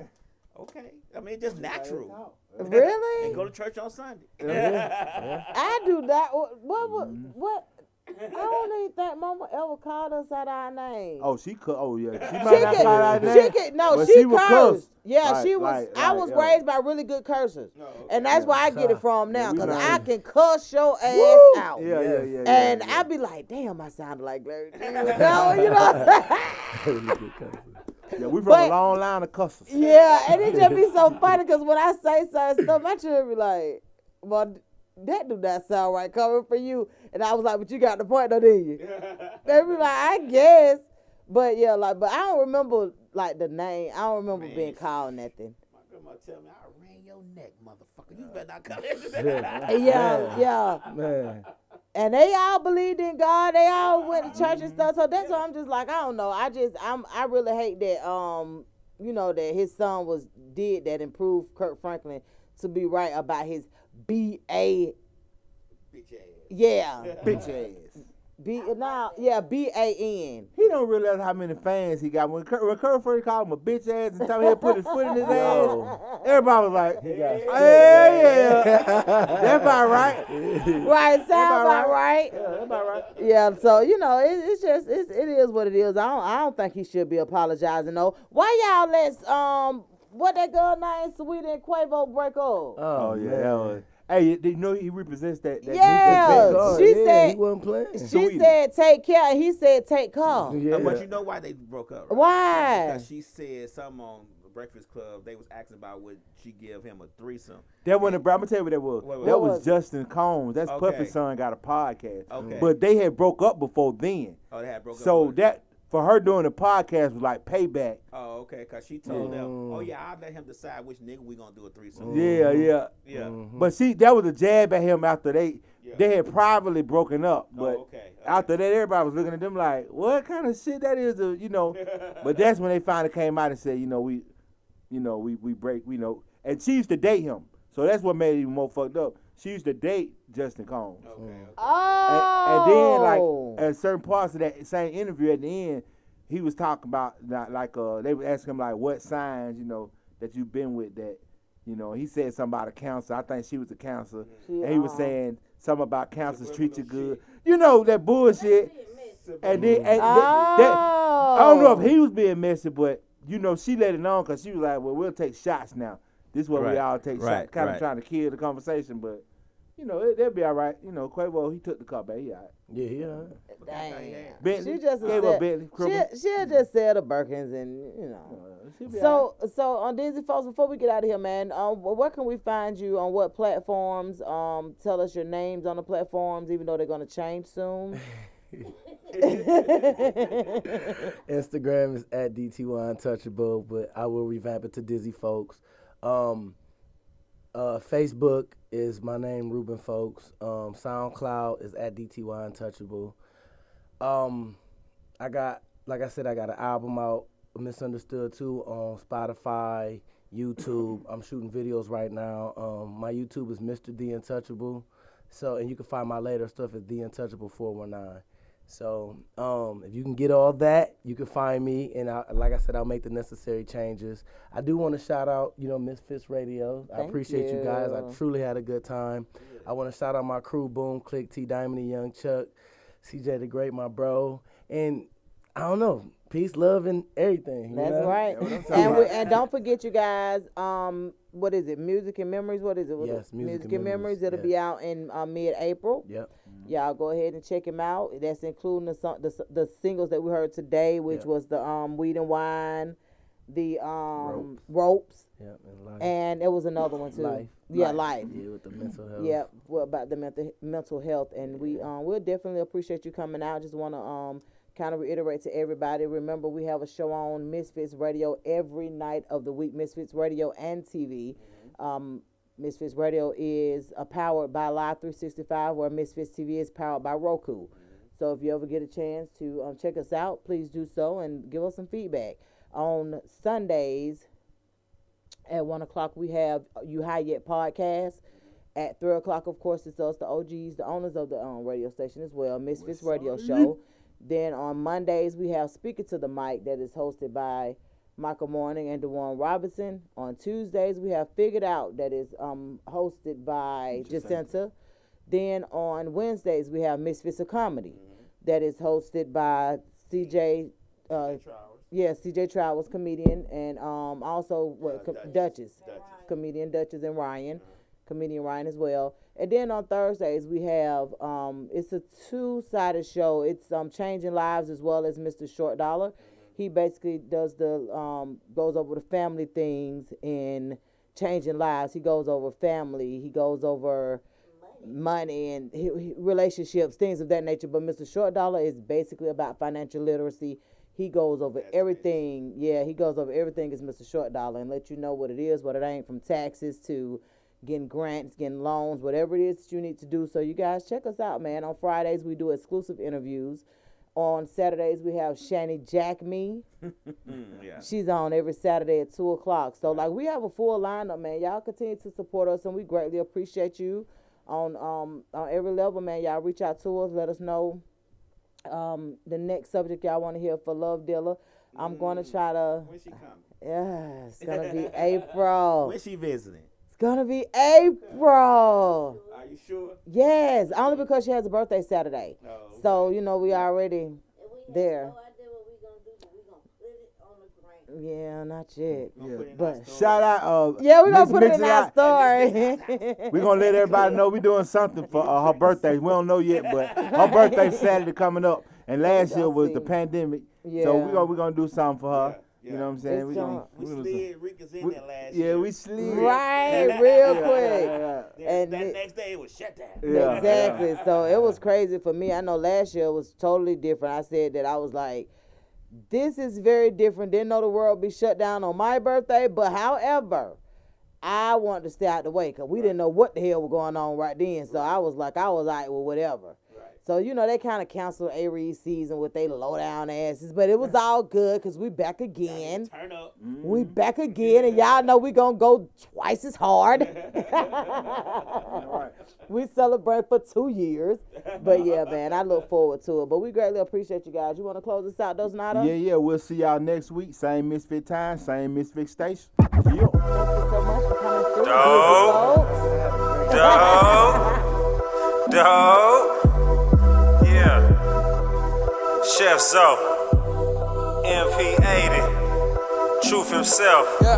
Okay. I mean, just natural. Really? And go to church on Sunday. I do that. What? I don't even think Mama ever called us out our name. Oh, she could. Oh, yeah. She might not call our name. She cursed. Cursed. Yeah, right, she was. I was raised by really good cursers, and that's where I get it from now, because I can cuss your ass out. Yeah. And I be like, damn, I sounded like Larry. You know. Yeah, we from a long line of cussers. Yeah, and it just be so funny because when I say certain stuff, my children be like, well, that do not sound right coming from you. And I was like, but you got the point though, didn't you? They be like, I guess. But yeah, like, but I don't remember like the name. I don't remember being called nothing. My grandma tell me, I'll wring your neck, motherfucker. You better not come in. Yeah. Man. And they all believed in God. They all went to church and stuff. So that's why I'm just like, I don't know. I really hate that you know, that his son did that and proved Kurt Franklin to be right about his B.A. Bitch ass. Yeah. Bitch ass. B-A-N. He don't realize how many fans he got. When Kurt first called him a bitch ass and told him he'd put his foot in his ass, everybody was like, yeah. That's about right. Right, sound about right. Yeah, that's about right. Yeah, so, you know, it is what it is. I don't think he should be apologizing, though. Why y'all let, what that girl named Saweetie and Quavo break up? Oh yeah. Hey, you know he represents that yeah, she said he wasn't playing. She said take care, and he said take call. Yeah. But you know why they broke up? Right? Why? Because she said something on the Breakfast Club. They was asking about would she give him a threesome. That wasn't. I'm gonna tell you what that was. That was Justin Combs. That's Puffy's son got a podcast. Okay. But they had broke up before then. Oh, they had broke up. So that. For her doing the podcast was like payback. Oh, okay, because she told them, oh, yeah, I'll let him decide which nigga we going to do a threesome. Yeah. But see, that was a jab at him after they had privately broken up. But after that, everybody was looking at them like, what kind of shit that is, you know. But that's when they finally came out and said, we break, And she used to date him. So that's what made it even more fucked up. She used to date Justin Combs. Oh. And then, like, at certain parts of that same interview at the end, he was talking about, they would ask him, like, what signs, that you've been with that, he said something about a counselor. I think she was a counselor. Yeah. And he was saying something about counselors treat you good. That bullshit. And then, I don't know if he was being messy, but, she let it on because she was like, well, we'll take shots now. This is what we all take shots. Kind of trying to kill the conversation, but you know, they'll be all right. You know, Quavo, he took the car back. He all right. Yeah, he all right. Dang. Bentley, She just gave up Bentley. she'll just sell the Birkins and you know. She'll be all right. So on Dizzy Folks, before we get out of here, man, where can we find you on what platforms? Tell us your names on the platforms, even though they're gonna change soon. Instagram is at DTY Untouchable, but I will revamp it to Dizzy Folks. Facebook is my name, Ruben Folks. SoundCloud is at DTY Untouchable. I got an album out, Misunderstood too, on Spotify, YouTube. I'm shooting videos right now. My YouTube is Mr. The Untouchable. So, and you can find my later stuff at The Untouchable 419. So, if you can get all that, you can find me, and like I said, I'll make the necessary changes. I do want to shout out, Misfits Radio. I appreciate you guys. I truly had a good time. I want to shout out my crew, Boom, Click, T Diamond, and Young Chuck, CJ the Great, my bro, and I don't know, peace, love, and everything. That's right. And don't forget, you guys. What is it? Music and Memories. What is it? Yes, Music and Memories. It'll be out in mid-April. Yep. Y'all go ahead and check him out. That's including the singles that we heard today, which was the Weed and Wine, the Ropes. Yep, and it was another one too. Life. Yeah, Life. Yeah, with the mental health. Yeah, about the mental health, and we'll definitely appreciate you coming out. Just want to kind of reiterate to everybody, remember we have a show on Misfits Radio every night of the week, Misfits Radio and TV. Misfits Radio is powered by Live 365, where Misfits TV is powered by Roku. So if you ever get a chance to check us out, please do so and give us some feedback. On Sundays at 1 o'clock, we have You High Yet podcast. At 3 o'clock, of course, it's us, the OGs, the owners of the radio station as well, Misfits Radio Show. Then on Mondays, we have Speaking to the Mic that is hosted by Michael Morning and DeJuan Robinson. On Tuesdays, we have Figured Out that is hosted by Jacinta. Then on Wednesdays, we have Misfits of Comedy that is hosted by CJ CJ Trowers, comedian, and also Duchess, comedian Duchess, and Ryan, comedian Ryan as well. And then on Thursdays we have it's a two-sided show. It's Changing Lives as well as Mr. Short Dollar. He basically does the goes over the family things in Changing Lives. He goes over family. He goes over money and relationships, things of that nature. But Mr. Short Dollar is basically about financial literacy. He goes over everything. Yeah, he goes over everything as Mr. Short Dollar and let you know what it is, what it ain't, from taxes to getting grants, getting loans, whatever it is that you need to do. So you guys check us out, man. On Fridays, we do exclusive interviews. On Saturdays, we have Shani Jack Me. She's on every Saturday at 2 o'clock. So, we have a full lineup, man. Y'all continue to support us, and we greatly appreciate you on every level, man. Y'all reach out to us. Let us know the next subject y'all want to hear for Love Dealer. I'm going to try to... When she coming? Yeah, it's going to be April. When she visiting? It's going to be April. Are you sure? Yes, only because she has a birthday Saturday. Oh, okay. So, we already there. No idea what we gonna do, but we gonna put it on the gram. Yeah, not yet. Yeah. But shout out. yeah, we're going to put it in Mix our story. We're going to let everybody know we're doing something for her birthday. We don't know yet, but her birthday's Saturday coming up. And last year was the pandemic. Yeah. So we're going to do something for her. Yeah. You know what I'm saying? It's We slid Rika's in there last year. Yeah, we slid. Right, real quick. Yeah. And that next day it was shut down. Yeah. Exactly. So it was crazy for me. I know last year was totally different. I said that I was like, this is very different. Didn't know the world would be shut down on my birthday. But however, I wanted to stay out the way because we didn't know what the hell was going on right then. So I was like, all right, well, whatever. So, they kind of canceled Aries season with they low down asses, but it was all good because we back again. Turn up. We back again, and y'all know we going to go twice as hard. We celebrate for 2 years. But, yeah, man, I look forward to it. But we greatly appreciate you guys. You want to close this out, those Nada? Yeah. We'll see y'all next week. Same Misfit time, same Misfit station. Yeah. Thank you so much for coming through. Dope. Yeah. Chef Zoe. MP80. Truth himself. Yeah.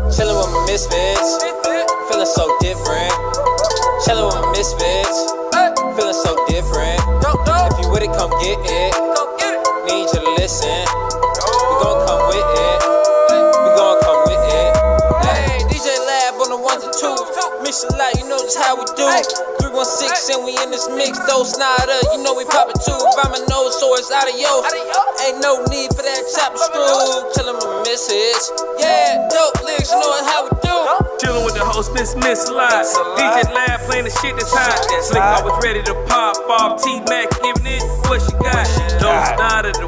Chillin' with my misfits. Feeling so different. Chillin' with my Misfits. Feeling so different. If you with it, come get it. Need you to listen. We gon' come with it. We gon' come with it. Hey, DJ Lab on the 1s and 2s. Mix a lot, you know just how we do. 316 and we in this mix. Though Snyder, you know we poppin' too. If I'm a nose, so it's out of yo. Ain't no need for that chopper screw. Chillin' with my Misfits. Yeah, dope licks, you know how we do. Chillin' with the host, Miss a lot. DJ Lab playing the shit that's hot. Slick always ready to pop off. T-Mac giving it what she got. Don't start at the